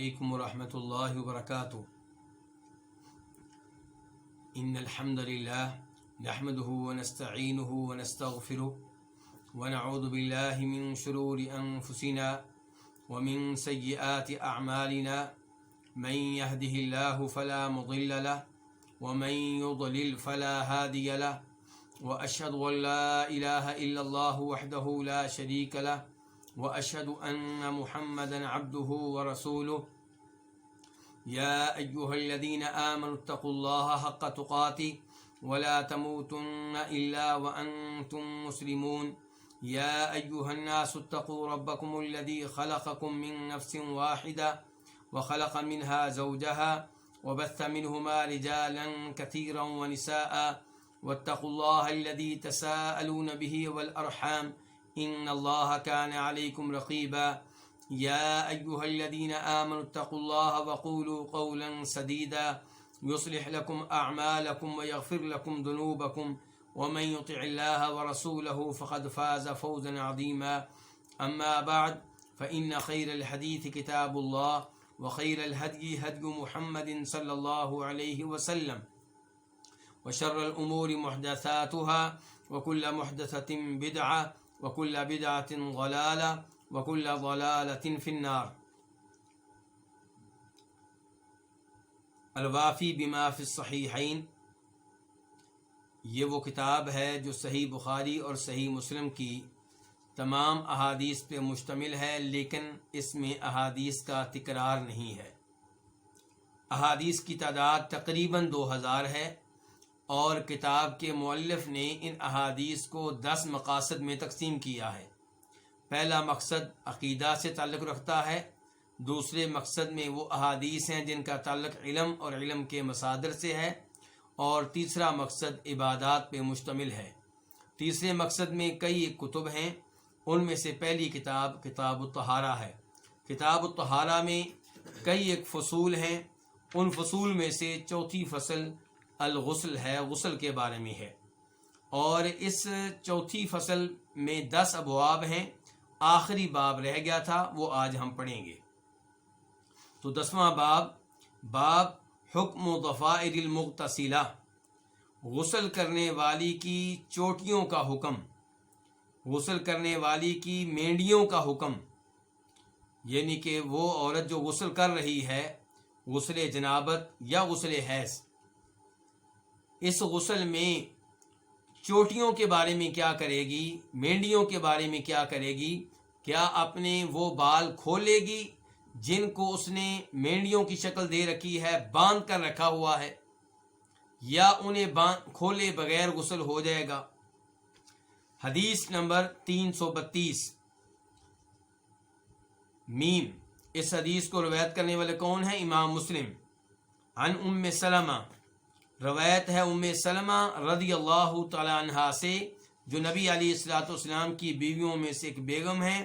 علیکم ورحمۃ اللہ وبرکاتہ۔ ان الحمد للہ نحمده ونستعینه ونستغفره ونعوذ باللہ من شرور انفسنا ومن سیئات اعمالنا من يهده الله فلا مضل له ومن يضلل فلا هادي له واشهد ان لا اله الا الله وحده لا شريك له وأشهد أن محمدا عبده ورسوله يا أيها الذين آمنوا اتقوا الله حق تقاته ولا تموتن إلا وأنتم مسلمون يا أيها الناس اتقوا ربكم الذي خلقكم من نفس واحدة وخلق منها زوجها وبث منهما رجالا كثيرا ونساء واتقوا الله الذي تساءلون به والأرحام ان اللہ کان علیکم رقیبا یا ایہا الذین آمنوا اتقوا اللہ وقولوا قولا سدیدا یصلح لکم اعمالکم ویغفر لکم ذنوبکم ومن یطع اللہ ورسولہ فقد فاز فوزا عظیما اما بعد فإن خیر الحدیث کتاب اللہ وخیر الہدی ہدی محمد صلی اللہ علیہ وسلم وشر الامور محدثاتها وكل محدثة بدعة وكل بدعة ضلالة وكل ضلالة في النار۔ الوافی بما فی الصحیحین، یہ وہ کتاب ہے جو صحیح بخاری اور صحیح مسلم کی تمام احادیث پہ مشتمل ہے، لیکن اس میں احادیث کا تکرار نہیں ہے۔ احادیث کی تعداد تقریباً 2000 ہے، اور کتاب کے مؤلف نے ان احادیث کو 10 مقاصد میں تقسیم کیا ہے۔ پہلا مقصد عقیدہ سے تعلق رکھتا ہے، دوسرے مقصد میں وہ احادیث ہیں جن کا تعلق علم اور علم کے مصادر سے ہے، اور تیسرا مقصد عبادات پہ مشتمل ہے۔ تیسرے مقصد میں کئی کتب ہیں، ان میں سے پہلی کتاب کتاب الطہارہ ہے۔ کتاب الطہارہ میں کئی ایک فصول ہیں، ان فصول میں سے چوتھی فصل الغسل ہے، غسل کے بارے میں ہے، اور اس چوتھی فصل میں 10 ابواب ہیں۔ آخری باب رہ گیا تھا، وہ آج ہم پڑھیں گے۔ تو 10واں باب حکم ضفائر المغتسلہ، غسل کرنے والی کی چوٹیوں کا حکم، غسل کرنے والی کی مینڈیوں کا حکم، یعنی کہ وہ عورت جو غسل کر رہی ہے، غسل جنابت یا غسل حیض، اس غسل میں چوٹیوں کے بارے میں کیا کرے گی، مینڈیوں کے بارے میں کیا کرے گی؟ کیا اپنے وہ بال کھولے گی جن کو اس نے مینڈیوں کی شکل دے رکھی ہے، باندھ کر رکھا ہوا ہے، یا انہیں کھولے بغیر غسل ہو جائے گا؟ حدیث نمبر 332 میم۔ اس حدیث کو روایت کرنے والے کون ہیں؟ امام مسلم۔ عن ام سلمہ، روایت ہے ام سلمہ رضی اللہ تعالی عنہا سے، جو نبی علیہ الصلوۃ والسلام کی بیویوں میں سے ایک بیگم ہیں،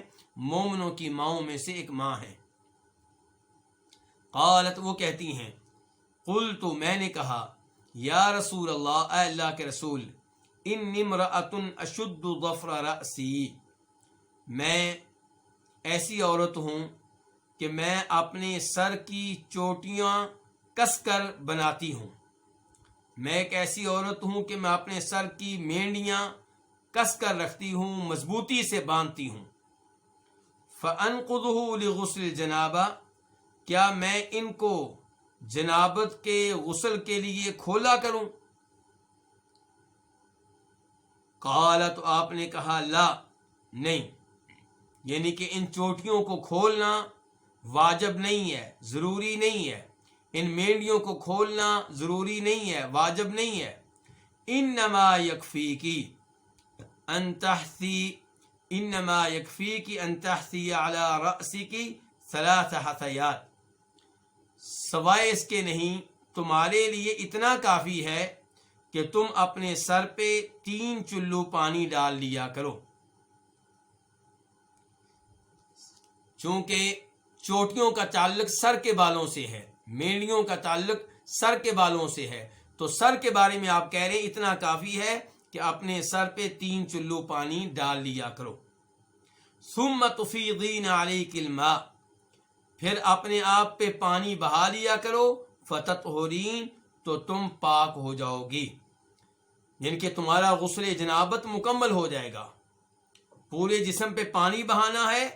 مومنوں کی ماؤں میں سے ایک ماں ہیں۔ قالت، وہ کہتی ہیں، قلت، میں نے کہا، یا رسول اللہ، اے اللہ کے رسول، انی امرأۃ اشد ظفر رأسی، میں ایسی عورت ہوں کہ میں اپنے سر کی چوٹیاں کس کر بناتی ہوں۔ میں ایک ایسی عورت ہوں کہ میں اپنے سر کی مینڈیاں کس کر رکھتی ہوں، مضبوطی سے باندھتی ہوں۔ فَأَنْقُضُهُ لِغُسْلِ الْجَنَابَةِ، کیا میں ان کو جنابت کے غسل کے لیے کھولا کروں؟ قال، تو آپ نے کہا، لا، نہیں، یعنی کہ ان چوٹیوں کو کھولنا واجب نہیں ہے، ضروری نہیں ہے، ان مینڈیوں کو کھولنا ضروری نہیں ہے، واجب نہیں ہے۔ انما یکفیکی ان تحثی علی رأسک 3 حثیات، سوائے اس کے نہیں، تمہارے لیے اتنا کافی ہے کہ تم اپنے سر پہ 3 چلو پانی ڈال لیا کرو۔ چونکہ چوٹیوں کا تعلق سر کے بالوں سے ہے، مینڈیوں کا تعلق سر کے بالوں سے ہے، تو سر کے بارے میں آپ کہہ رہے ہیں اتنا کافی ہے کہ اپنے سر پہ 3 چلو پانی ڈال لیا کرو۔ ثم تفیضین علیک الماء، پھر اپنے آپ پہ پانی بہا لیا کرو، فتطہرین، تو تم پاک ہو جاؤ گی، یعنی کہ تمہارا غسل جنابت مکمل ہو جائے گا۔ پورے جسم پہ پانی بہانا ہے،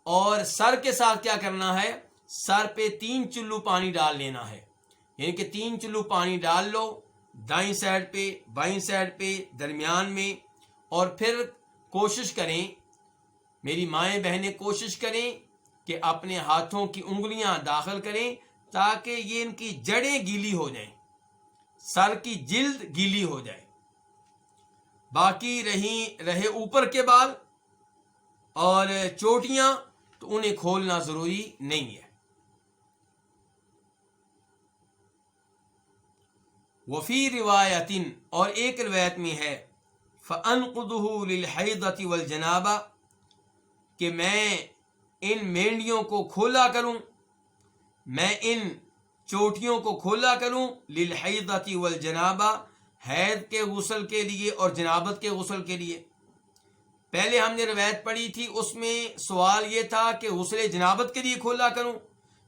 اور سر کے ساتھ کیا کرنا ہے، سر پہ 3 چلو پانی ڈال لینا ہے، یعنی کہ 3 چلو پانی ڈال لو، دائیں سائڈ پہ، بائیں سائڈ پہ، درمیان میں، اور پھر کوشش کریں، میری مائیں بہنیں کوشش کریں کہ اپنے ہاتھوں کی انگلیاں داخل کریں تاکہ یہ ان کی جڑیں گیلی ہو جائیں، سر کی جلد گیلی ہو جائے۔ باقی رہے اوپر کے بال اور چوٹیاں، تو انہیں کھولنا ضروری نہیں ہے۔ وفی روایت، اور ایک روایت میں ہے، فَأَنْقُضُهُ لِلْحَيْضَةِ وَالْجَنَابَةِ، کہ میں ان مینڈیوں کو کھولا کروں، میں ان چوٹیوں کو کھولا کروں، للحیضۃ والجنابہ، حیض کے غسل کے لیے اور جنابت کے غسل کے لیے۔ پہلے ہم نے روایت پڑھی تھی، اس میں سوال یہ تھا کہ غسل جنابت کے لیے کھولا کروں،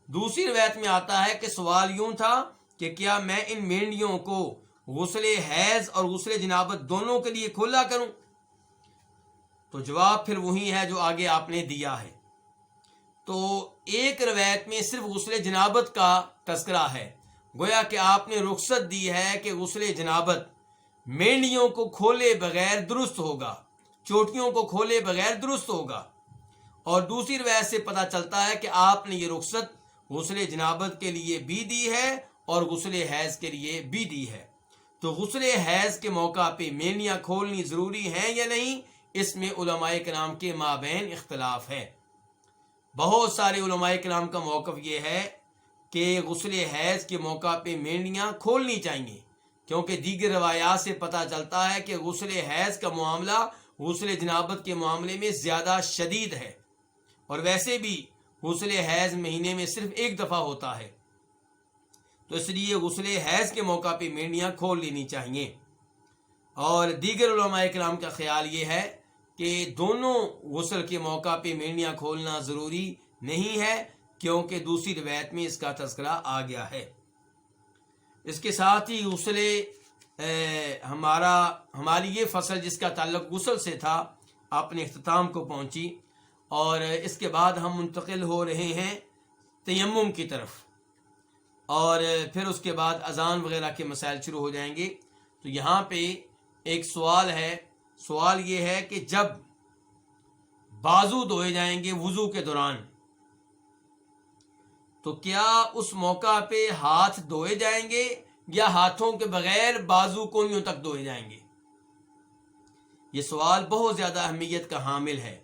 دوسری روایت میں آتا ہے کہ سوال یوں تھا کہ کیا میں ان مینڈیوں کو غسل حیض اور غسل جنابت دونوں کے لیے کھولا کروں؟ تو جواب پھر وہی ہے جو آگے آپ نے دیا ہے۔ تو ایک روایت میں صرف غسل جنابت کا تذکرہ ہے، گویا کہ آپ نے رخصت دی ہے کہ غسل جنابت مینڈیوں کو کھولے بغیر درست ہوگا، چوٹیوں کو کھولے بغیر درست ہوگا۔ اور دوسری روایت سے پتہ چلتا ہے کہ آپ نے یہ رخصت غسل جنابت کے لیے بھی دی ہے اور غسل حیض کے لیے بھی دی ہے۔ تو غسل حیض کے موقع پہ مینڈیاں کھولنی ضروری ہیں یا نہیں، اس میں علماء کرام کے مابین اختلاف ہے۔ بہت سارے علماء کرام کا موقف یہ ہے کہ غسل حیض کے موقع پہ مینڈیاں کھولنی چاہیے، کیونکہ دیگر روایات سے پتہ چلتا ہے کہ غسل حیض کا معاملہ غسل جنابت کے معاملے میں زیادہ شدید ہے، اور ویسے بھی غسل حیض مہینے میں صرف ایک دفعہ ہوتا ہے، تو اس لیے غسل حیض کے موقع پہ مینڈیاں کھول لینی چاہیے۔ اور دیگر علماء کرام کا خیال یہ ہے کہ دونوں غسل کے موقع پہ مینڈیاں کھولنا ضروری نہیں ہے، کیونکہ دوسری روایت میں اس کا تذکرہ آ گیا ہے۔ اس کے ساتھ ہی غسل ہماری یہ فصل جس کا تعلق غسل سے تھا اپنے اختتام کو پہنچی، اور اس کے بعد ہم منتقل ہو رہے ہیں تیمم کی طرف، اور پھر اس کے بعد اذان وغیرہ کے مسائل شروع ہو جائیں گے۔ تو یہاں پہ ایک سوال ہے، سوال یہ ہے کہ جب بازو دھوئے جائیں گے وضو کے دوران، تو کیا اس موقع پہ ہاتھ دھوئے جائیں گے یا ہاتھوں کے بغیر بازو کونیوں تک دھوئے جائیں گے؟ یہ سوال بہت زیادہ اہمیت کا حامل ہے۔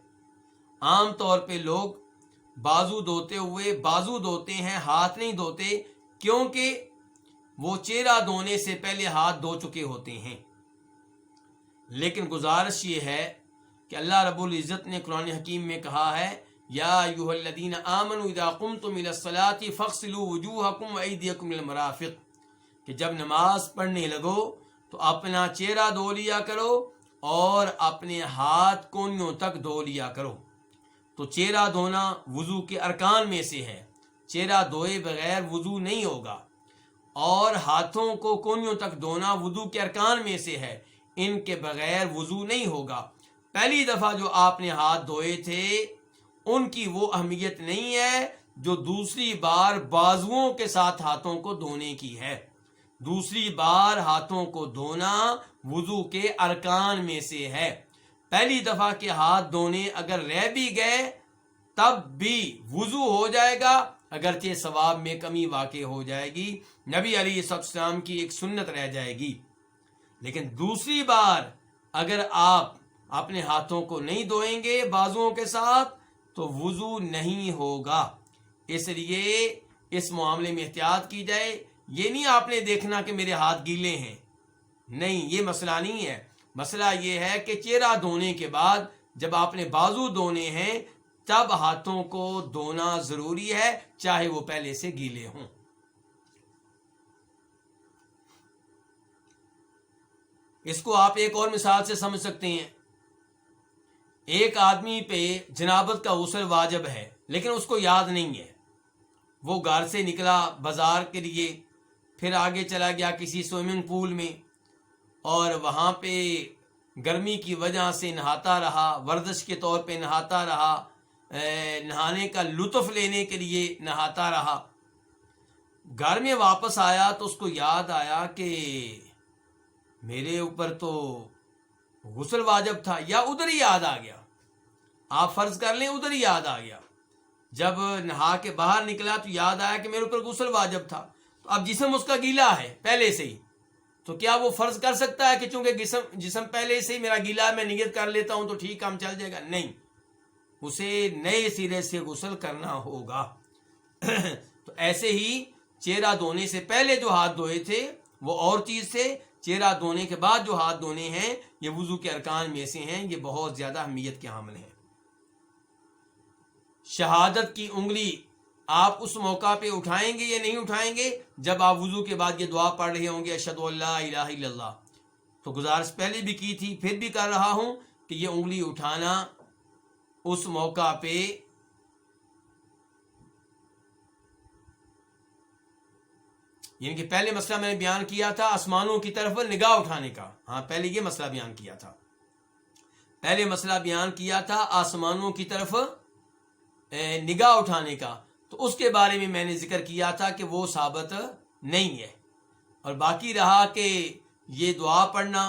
عام طور پہ لوگ بازو دھوتے ہوئے بازو دھوتے ہیں، ہاتھ نہیں دھوتے، کیونکہ وہ چہرہ دھونے سے پہلے ہاتھ دھو چکے ہوتے ہیں۔ لیکن گزارش یہ ہے کہ اللہ رب العزت نے قرآن حکیم میں کہا ہے، یا ایھا الذین آمنوا اذا قمتم الی الصلاۃ فاغسلوا وجوہکم وایدیکم الی المرافق، کہ جب نماز پڑھنے لگو تو اپنا چہرہ دھو لیا کرو اور اپنے ہاتھ کونیوں تک دھو لیا کرو۔ تو چہرہ دھونا وضو کے ارکان میں سے ہے، چہرہ دھوئے بغیر وضو نہیں ہوگا، اور ہاتھوں کو کونیوں تک دھونا وضو کے ارکان میں سے ہے، ان کے بغیر وضو نہیں ہوگا۔ پہلی دفعہ جو آپ نے ہاتھ دھوئے تھے ان کی وہ اہمیت نہیں ہے جو دوسری بار بازوؤں کے ساتھ ہاتھوں کو دھونے کی ہے۔ دوسری بار ہاتھوں کو دھونا وضو کے ارکان میں سے ہے۔ پہلی دفعہ کے ہاتھ دھونے اگر رہ بھی گئے تب بھی وضو ہو جائے گا، اگرچہ ثواب میں کمی واقع ہو جائے گی، نبی علیہ السلام کی ایک سنت رہ جائے گی۔ لیکن دوسری بار اگر آپ اپنے ہاتھوں کو نہیں دھوئیں گے بازوؤں کے ساتھ تو وضو نہیں ہوگا۔ اس لیے اس معاملے میں احتیاط کی جائے۔ یہ نہیں آپ نے دیکھنا کہ میرے ہاتھ گیلے ہیں، نہیں، یہ مسئلہ نہیں ہے۔ مسئلہ یہ ہے کہ چہرہ دھونے کے بعد جب آپ نے بازو دھونے ہیں تب ہاتھوں کو دھونا ضروری ہے، چاہے وہ پہلے سے گیلے ہوں۔ اس کو آپ ایک اور مثال سے سمجھ سکتے ہیں۔ ایک آدمی پہ جنابت کا غسل واجب ہے لیکن اس کو یاد نہیں ہے، وہ گھر سے نکلا بازار کے لیے، پھر آگے چلا گیا کسی سوئمنگ پول میں، اور وہاں پہ گرمی کی وجہ سے نہاتا رہا، ورزش کے طور پہ نہاتا رہا، نہانے کا لطف لینے کے لیے نہاتا رہا۔ گھر میں واپس آیا تو اس کو یاد آیا کہ میرے اوپر تو غسل واجب تھا، یا ادھر ہی یاد آ گیا، آپ فرض کر لیں ادھر ہی یاد آ گیا، جب نہا کے باہر نکلا تو یاد آیا کہ میرے اوپر غسل واجب تھا۔ تو اب جسم اس کا گیلا ہے پہلے سے ہی، تو کیا وہ فرض کر سکتا ہے کہ چونکہ جسم پہلے سے ہی میرا گیلا ہے میں نیت کر لیتا ہوں تو ٹھیک کام چل جائے گا؟ نہیں، اسے نئے سرے سے غسل کرنا ہوگا۔ تو ایسے ہی چہرہ دھونے سے پہلے جو ہاتھ دھوئے تھے وہ اور چیز سے، چہرہ دھونے کے بعد جو ہاتھ دھونے ہیں یہ وضو کے ارکان میں سے ہیں، یہ بہت زیادہ اہمیت کے حامل ہیں۔ شہادت کی انگلی آپ اس موقع پہ اٹھائیں گے یا نہیں اٹھائیں گے جب آپ وضو کے بعد یہ دعا پڑھ رہے ہوں گے، اشہد ان لا الہ الا اللہ؟ تو گزارش پہلے بھی کی تھی، پھر بھی کر رہا ہوں کہ یہ انگلی اٹھانا اس موقع پہ یعنی کہ پہلے مسئلہ میں نے بیان کیا تھا آسمانوں کی طرف نگاہ اٹھانے کا، ہاں پہلے یہ مسئلہ بیان کیا تھا، پہلے مسئلہ بیان کیا تھا آسمانوں کی طرف نگاہ اٹھانے کا، تو اس کے بارے میں نے ذکر کیا تھا کہ وہ ثابت نہیں ہے، اور باقی رہا کہ یہ دعا پڑھنا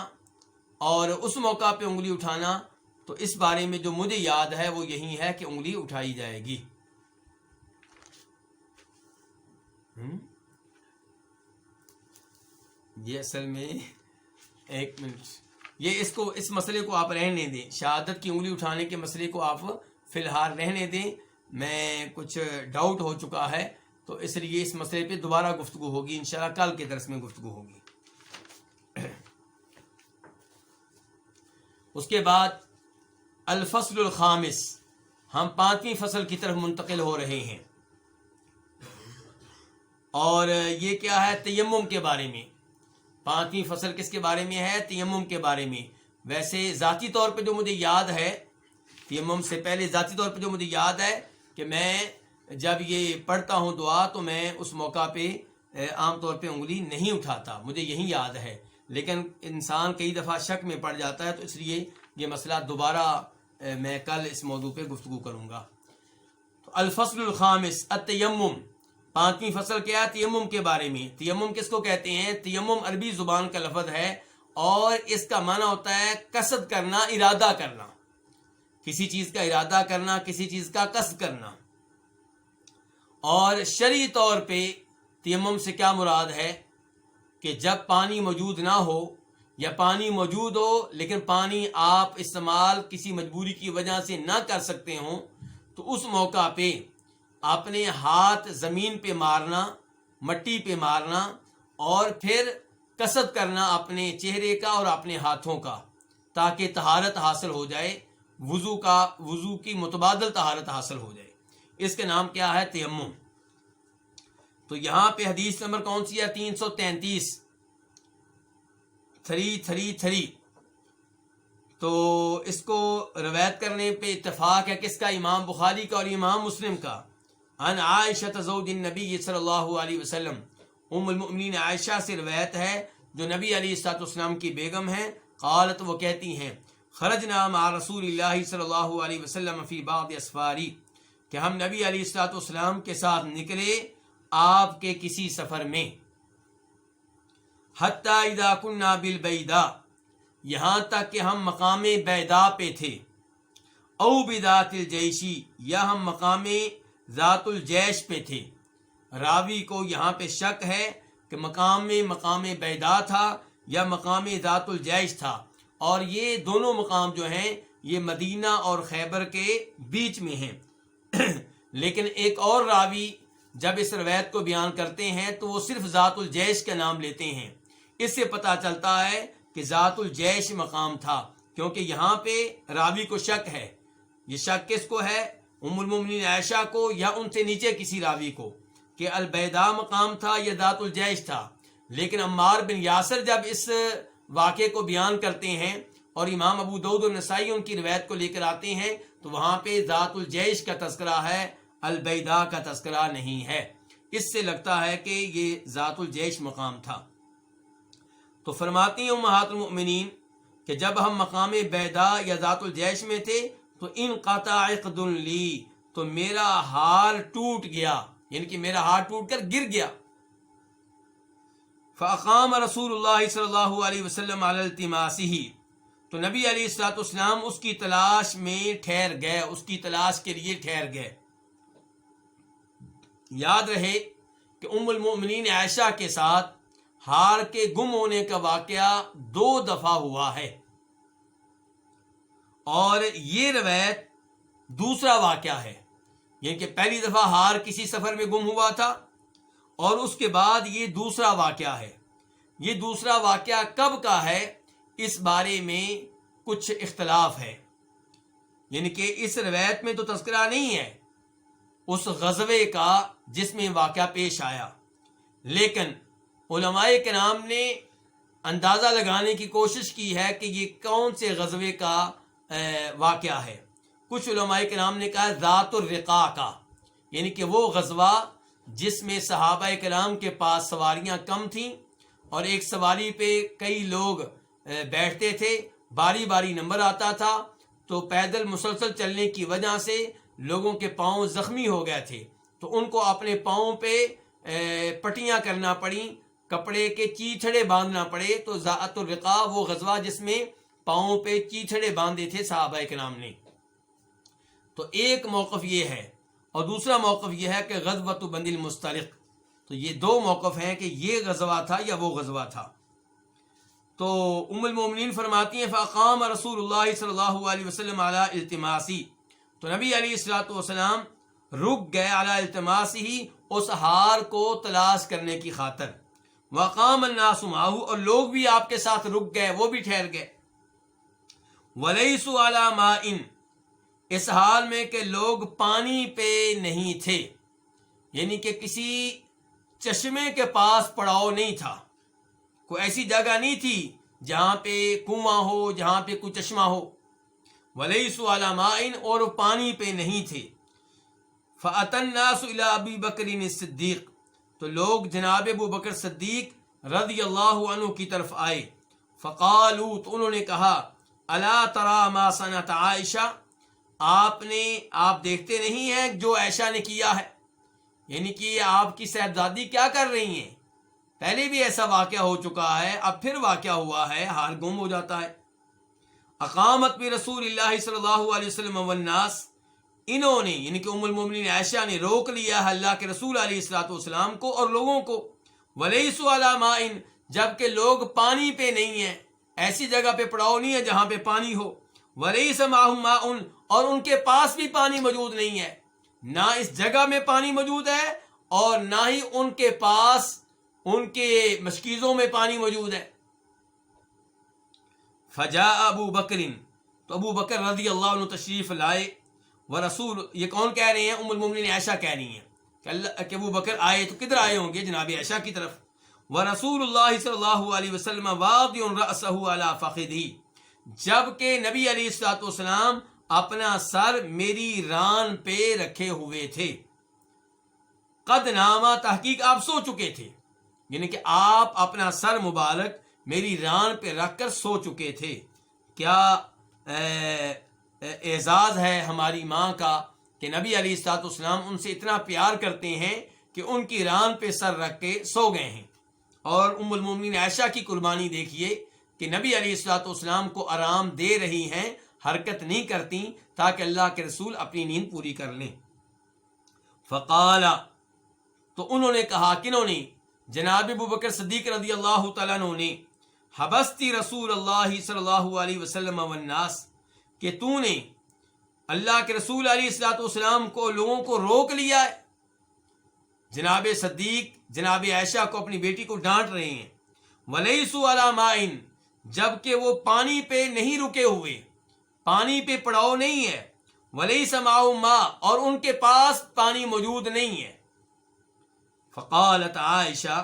اور اس موقع پہ انگلی اٹھانا، تو اس بارے میں جو مجھے یاد ہے وہ یہی ہے کہ انگلی اٹھائی جائے گی۔ یہ اصل میں ایک منٹ، یہ اس مسئلے کو آپ رہنے دیں، شہادت کی انگلی اٹھانے کے مسئلے کو آپ فی الحال رہنے دیں، میں کچھ ڈاؤٹ ہو چکا ہے تو اس لیے اس مسئلے پہ دوبارہ گفتگو ہوگی، انشاءاللہ کل کے درس میں گفتگو ہوگی۔ اس کے بعد الفصل الخامس، ہم 5ویں فصل کی طرف منتقل ہو رہے ہیں، اور یہ کیا ہے؟ تیمم کے بارے میں۔ 5ویں فصل کس کے بارے میں ہے؟ تیمم کے بارے میں۔ ویسے ذاتی طور پہ جو مجھے یاد ہے، تیمم سے پہلے ذاتی طور پہ جو مجھے یاد ہے کہ میں جب یہ پڑھتا ہوں دعا تو میں اس موقع پہ عام طور پہ انگلی نہیں اٹھاتا، مجھے یہی یاد ہے، لیکن انسان کئی دفعہ شک میں پڑ جاتا ہے، تو اس لیے یہ مسئلہ دوبارہ میں کل اس موضوع پہ گفتگو کروں گا۔ تو الفصل الخامس التیمم، 5ویں فصل کیا ہے؟ تیمم کے بارے میں۔ تیمم کس کو کہتے ہیں؟ تیمم عربی زبان کا لفظ ہے اور اس کا معنی ہوتا ہے قصد کرنا، ارادہ کرنا، کسی چیز کا ارادہ کرنا، کسی چیز کا قصد کرنا۔ اور شرعی طور پہ تیمم سے کیا مراد ہے کہ جب پانی موجود نہ ہو یا پانی موجود ہو لیکن پانی آپ استعمال کسی مجبوری کی وجہ سے نہ کر سکتے ہوں، تو اس موقع پہ اپنے ہاتھ زمین پہ مارنا، مٹی پہ مارنا، اور پھر قصد کرنا اپنے چہرے کا اور اپنے ہاتھوں کا، تاکہ طہارت حاصل ہو جائے، وضو کی متبادل طہارت حاصل ہو جائے۔ اس کا نام کیا ہے؟ تیمم۔ تو یہاں پہ حدیث نمبر کون سی ہے؟ 333، 333۔ تو اس کو روایت کرنے پہ اتفاق ہے کس کا؟ امام بخاری کا اور امام مسلم کا۔ عن عائشہ زوج النبی صلی اللہ علیہ وسلم، ام المؤمنین عائشہ سے روایت ہے جو نبی علیہ الصلوۃ والسلام کی بیگم ہیں، قالت، وہ کہتی ہیں، خرجنا مع رسول اللہ صلی اللہ علیہ وسلم فی بعض اسفاری، کہ ہم نبی علیہ الصلوۃ والسلام کے ساتھ نکلے آپ کے کسی سفر میں، حتی اذا کنا بالبیداء، یہاں تک کہ ہم مقام بیدا پہ تھے، او بذات الجیشی، یا ہم مقام ذات الجیش پہ تھے۔ راوی کو یہاں پہ شک ہے کہ مقام بیدا تھا یا مقام ذات الجیش تھا، اور یہ دونوں مقام جو ہیں یہ مدینہ اور خیبر کے بیچ میں ہیں۔ لیکن ایک اور راوی جب اس روایت کو بیان کرتے ہیں تو وہ صرف ذات الجیش کا نام لیتے ہیں، اس سے پتہ چلتا ہے کہ ذات الجیش مقام تھا، کیونکہ یہاں پہ راوی کو شک ہے۔ یہ شک کس کو ہے؟ ام المؤمنین عائشہ کو، یا ان سے نیچے کسی راوی کو، کہ البیدا مقام تھا یا ذات الجیش تھا۔ لیکن عمار بن یاسر جب اس واقعے کو بیان کرتے ہیں اور امام ابو داؤد و نسائی ان کی روایت کو لے کر آتے ہیں تو وہاں پہ ذات الجیش کا تذکرہ ہے، البیدا کا تذکرہ نہیں ہے۔ اس سے لگتا ہے کہ یہ ذات الجیش مقام تھا۔ تو فرماتی ہیں امہات المؤمنین کہ جب ہم مقام بیدا یا ذات الجیش میں تھے تو انقطع عقد لی، تو میرا ہار ٹوٹ گیا، یعنی کہ میرا ہار ٹوٹ کر گر گیا۔ فاقام رسول اللہ صلی اللہ علیہ وسلم علی التماسہ، تو نبی علیہ الصلوۃ والسلام اس کی تلاش میں ٹھہر گئے، اس کی تلاش کے لیے ٹھہر گئے۔ یاد رہے کہ ام المؤمنین عائشہ کے ساتھ ہار کے گم ہونے کا واقعہ 2 دفعہ ہوا ہے، اور یہ روایت دوسرا واقعہ ہے، یعنی کہ پہلی دفعہ ہار کسی سفر میں گم ہوا تھا، اور اس کے بعد یہ دوسرا واقعہ ہے۔ یہ دوسرا واقعہ کب کا ہے اس بارے میں کچھ اختلاف ہے، یعنی کہ اس روایت میں تو تذکرہ نہیں ہے اس غزوے کا جس میں واقعہ پیش آیا، لیکن علماء کرام نے اندازہ لگانے کی کوشش کی ہے کہ یہ کون سے غزوے کا واقعہ ہے۔ کچھ علماء کرام نے کہا ذات الرقاع کا، یعنی کہ وہ غزوہ جس میں صحابہ کرام کے پاس سواریاں کم تھیں اور ایک سواری پہ کئی لوگ بیٹھتے تھے، باری باری نمبر آتا تھا، تو پیدل مسلسل چلنے کی وجہ سے لوگوں کے پاؤں زخمی ہو گئے تھے، تو ان کو اپنے پاؤں پہ پٹیاں کرنا پڑیں، کپڑے کے چیتھڑے باندھنا پڑے۔ تو ذات الرقاع وہ غزوہ جس میں پاؤں پہ چیتھڑے باندھے تھے صحابہ کرام نے۔ تو ایک موقف یہ ہے، اور دوسرا موقف یہ ہے کہ غزوۃ بنی المصطلق۔ تو یہ 2 موقف ہیں کہ یہ غزوہ تھا یا وہ غزوہ تھا۔ تو ام المومنین فرماتی ہیں فاقام رسول اللہ صلی اللہ علیہ وسلم علی التماسی، تو نبی علیہ الصلوۃ والسلام رک گئے علی التماسی، اس ہار کو تلاش کرنے کی خاطر۔ وقام الناس معه، اور لوگ بھی آپ کے ساتھ رک گئے، وہ بھی ٹھہر گئے۔ ولیسوا علی ماء، اس حال میں کہ لوگ پانی پہ نہیں تھے، یعنی کہ کسی چشمے کے پاس پڑاؤ نہیں تھا، کوئی ایسی جگہ نہیں تھی جہاں پہ کنواں ہو، جہاں پہ کوئی چشمہ ہو۔ ولیسوا علی ماء، اور پانی پہ نہیں تھے۔ فأتی الناس الی ابی بکر الصدیق، تو لوگ جناب ابو بکر صدیق رضی اللہ عنہ کی طرف آئے۔ فقالوا، تو انہوں نے کہا الا تری ما صنعت عائشہ، آپ دیکھتے نہیں ہیں جو عائشہ نے کیا ہے، یعنی کہ آپ کی صاحبزادی کیا کر رہی ہیں؟ پہلے بھی ایسا واقعہ ہو چکا ہے، اب پھر واقعہ ہوا ہے، ہار گم ہو جاتا ہے۔ اقامت برسول اللہ صلی اللہ علیہ وسلم والناس، انہوں نے یعنی کہ ام المومنین عائشہ نے روک لیا ہے اللہ کے رسول علیہ الصلوۃ والسلام کو اور لوگوں کو۔ ولیسوا علی ماء، جبکہ لوگ پانی پہ نہیں ہیں، ایسی جگہ پہ پڑاؤ نہیں ہے جہاں پہ پانی ہو۔ ولیس معہم ماء، اور ان کے پاس بھی پانی موجود نہیں ہے، نہ اس جگہ میں پانی موجود ہے اور نہ ہی ان کے پاس ان کے مشکیزوں میں پانی موجود ہے۔ فجاء ابو بکر، تو ابو بکر رضی اللہ عنہ تشریف لائے۔ ورسول، یہ کون کہہ رہے ہیں؟ ام المومنین عائشہ کہہ رہی ہیں کہ ابو بکر آئے، تو کدھر آئے ہوں گے؟ جناب عائشہ کی طرف۔ ورسول اللہ صلی اللہ علیہ وسلم واضع رأسہ علی فخذہ، جبکہ نبی علیہ الصلوۃ والسلام اپنا سر میری ران پہ رکھے ہوئے تھے۔ قد ناما، تحقیق آپ سو چکے تھے، یعنی کہ آپ اپنا سر مبارک میری ران پہ رکھ کر سو چکے تھے۔ کیا اعزاز ہے ہماری ماں کا کہ نبی علیہ الصلوۃ والسلام ان سے اتنا پیار کرتے ہیں کہ ان کی ران پہ سر رکھ کے سو گئے ہیں۔ اور ام المومنین عائشہ کی قربانی دیکھیے کہ نبی علیہ الصلوۃ والسلام کو آرام دے رہی ہیں، حرکت نہیں کرتی تاکہ اللہ کے رسول اپنی نیند پوری کر لیں۔ فقال، تو انہوں نے کہا، کنہوں نے؟ جناب ابو بکر صدیق رضی اللہ تعالیٰ عنہ نے، حبستی رسول اللہ صلی اللہ علیہ وسلم والناس، کہ تو نے اللہ کے رسول علیہ الصلوۃ والسلام کو، لوگوں کو روک لیا ہے۔ جناب صدیق جناب عائشہ کو، اپنی بیٹی کو ڈانٹ رہے ہیں۔ ولیسوا علی ماء، جبکہ وہ پانی پہ نہیں رکے ہوئے، پانی پہ پڑاؤ نہیں ہے۔ ولیس معہم ماء، اور ان کے پاس پانی موجود نہیں ہے۔ فقالت عائشہ،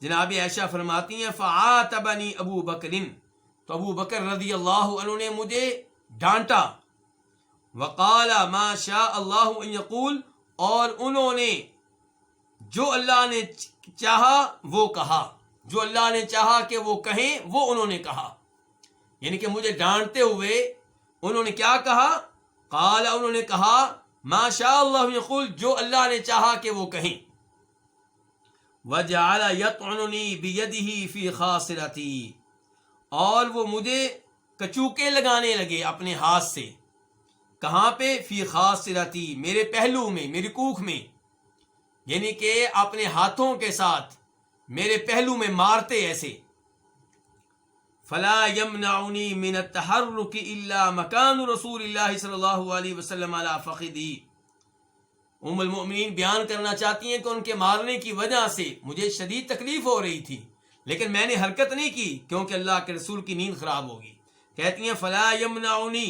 جناب عائشہ فرماتی ہیں فعاتبنی ابو بکر، تو ابو بکر رضی اللہ عنہ نے مجھے ڈانٹا۔ وقال ما شاء اللہ ان یقول، اور انہوں نے جو اللہ نے چاہا وہ کہا، جو اللہ نے چاہا کہ وہ کہیں وہ انہوں نے کہا، یعنی کہ مجھے ڈانٹتے ہوئے انہوں نے کیا کہا؟ قال، انہوں نے کہا ما شاء اللہ یقول، جو اللہ نے چاہا کہ وہ کہیں۔ وجعل یطعننی بیدہ فی خاصرتی، اور وہ مجھے کچوکے لگانے لگے اپنے ہاتھ سے، کہاں پہ؟ فی خاصرتی، میرے پہلو میں، میری کوکھ میں، یعنی کہ اپنے ہاتھوں کے ساتھ میرے پہلو میں مارتے ایسے۔ فلا یمنعنی من التحرک الا مکان رسول اللہ صلی اللہ علیہ وسلم علی فخذی۔ ام المؤمنین بیان کرنا چاہتی ہیں کہ ان کے مارنے کی وجہ سے مجھے شدید تکلیف ہو رہی تھی، لیکن میں نے حرکت نہیں کی کیونکہ اللہ کے رسول کی نیند خراب ہوگی۔ کہتی ہیں فلا یمنعنی،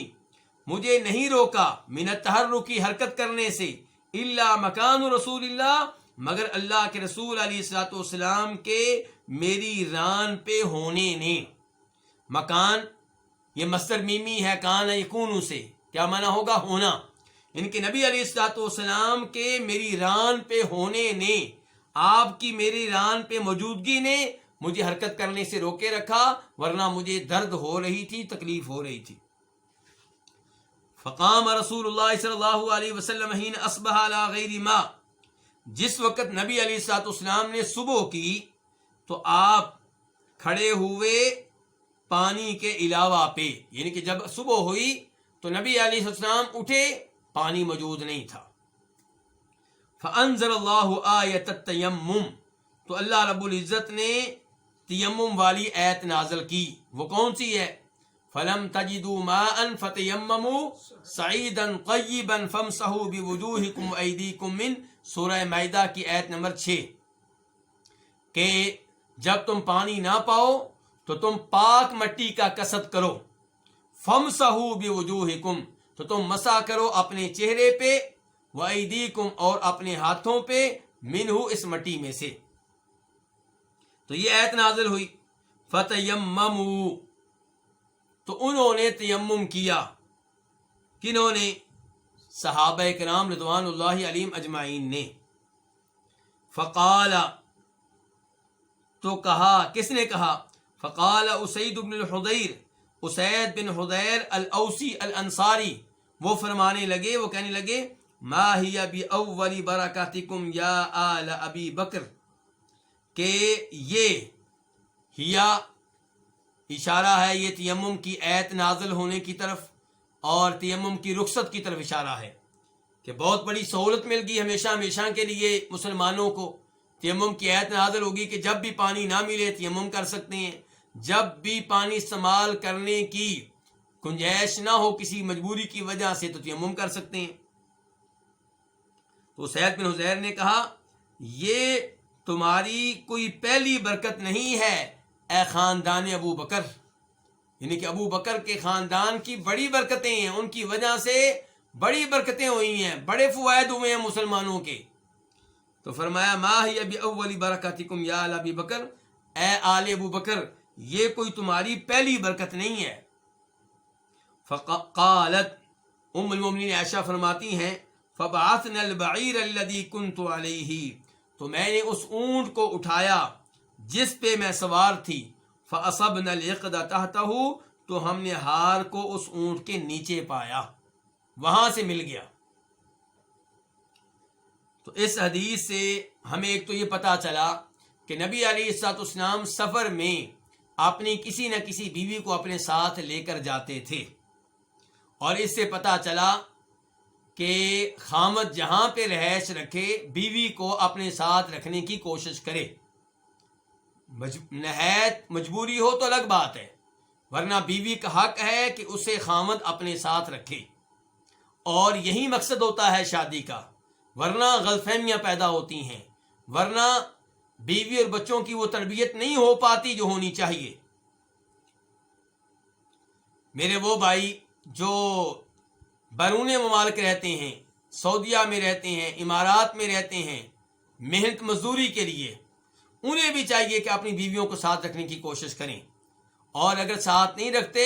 مجھے نہیں روکا، من التحرک، حرکت کرنے سے، الا مکان رسول اللہ، مگر اللہ کے رسول علیہ الصلوۃ والسلام کے میری ران پہ ہونے نے۔ مکان یہ مصدر میمی ہے کان یکون سے، کیا معنی ہوگا؟ ہونا، ان کے نبی علیہ الصلوۃ والسلام کے میری ران پہ ہونے نے، آپ کی میری ران پہ موجودگی نے مجھے حرکت کرنے سے روکے رکھا، ورنہ مجھے درد ہو رہی تھی، تکلیف ہو رہی تھی۔ فقام رسول اللہ صلی اللہ علیہ وسلم حین اصبح علی غیر ما، جس وقت نبی علیہ الصلوۃ والسلام نے صبح کی تو آپ کھڑے ہوئے پانی کے علاوہ پہ، یعنی کہ جب صبح ہوئی تو نبی علیہ السلام اٹھے، پانی موجود نہیں تھا۔ فانزل اللہ آیت التیمم، تو اللہ رب العزت نے تیمم والی آیت نازل کی۔ وہ کون سی ہے؟ فلم تجدوا ماء فتیمموا صعیدا طیبا فامسحوا بوجوہکم وایدیکم من، سورہ مائدہ کی آیت نمبر 6، کہ جب تم پانی نہ پاؤ تو تم پاک مٹی کا قصد کرو، فامسحوا بوجوہکم، تو تم مسح کرو اپنے چہرے پہ، وایدیکم، اور اپنے ہاتھوں پہ، منہ، اس مٹی میں سے۔ تو یہ آیت نازل ہوئی۔ فتیمموا، تو انہوں نے تیمم کیا، کنہوں نے؟ صحابہ کرام رضوان اللہ علیہم اجمعین نے۔ فقال، تو کہا، کس نے کہا؟ فقال اسید بن الحضیر، اسید بن حضیر الاوسی الانصاری، وہ فرمانے لگے، وہ کہنے لگے ما ہی باول برکاتکم یا آل ابی بکر، کہ یہ ہیا اشارہ ہے، یہ تیمم کی آیت نازل ہونے کی طرف اور تیمم کی رخصت کی طرف اشارہ ہے، کہ بہت بڑی سہولت مل گئی ہمیشہ ہمیشہ کے لیے مسلمانوں کو۔ تیمم کی آیت نازل ہوگی کہ جب بھی پانی نہ ملے تیمم کر سکتے ہیں، جب بھی پانی استعمال کرنے کی گنجائش نہ ہو کسی مجبوری کی وجہ سے تو تیمم کر سکتے ہیں۔ تو سید بن حضیر نے کہا یہ تمہاری کوئی پہلی برکت نہیں ہے اے خاندان ابو بکر، یعنی کہ ابو بکر کے خاندان کی بڑی برکتیں ہیں، ان کی وجہ سے بڑی برکتیں ہوئی ہیں، بڑے فوائد ہوئے ہیں مسلمانوں کے۔ تو فرمایا ما ہی باول برکاتکم یا آل ابی بکر، اے آل ابو بکر، یہ کوئی تمہاری پہلی برکت نہیں ہے۔ فقالت، ام المومنین عائشہ فرماتی ہیں فبعثنا البعیر الذی کنت علیہ، تو میں نے اس اونٹ کو اٹھایا جس پہ میں سوار تھی، فاصبنا العقد تحتہ، تو ہم نے ہار کو اس اونٹ کے نیچے پایا، وہاں سے مل گیا۔ تو اس حدیث سے ہمیں ایک تو یہ پتہ چلا کہ نبی علیہ الصلوۃ والسلام سفر میں اپنی کسی نہ کسی بیوی کو اپنے ساتھ لے کر جاتے تھے، اور اس سے پتہ چلا کہ خامد جہاں پہ رہائش رکھے بیوی کو اپنے ساتھ رکھنے کی کوشش کرے، نہایت مجبوری ہو تو الگ بات ہے، ورنہ بیوی کا حق ہے کہ اسے خامد اپنے ساتھ رکھے، اور یہی مقصد ہوتا ہے شادی کا، ورنہ غلط فہمیاں پیدا ہوتی ہیں، ورنہ بیوی اور بچوں کی وہ تربیت نہیں ہو پاتی جو ہونی چاہیے۔ میرے وہ بھائی جو بیرون ممالک رہتے ہیں، سعودیہ میں رہتے ہیں، امارات میں رہتے ہیں محنت مزدوری کے لیے، انہیں بھی چاہیے کہ اپنی بیویوں کو ساتھ رکھنے کی کوشش کریں، اور اگر ساتھ نہیں رکھتے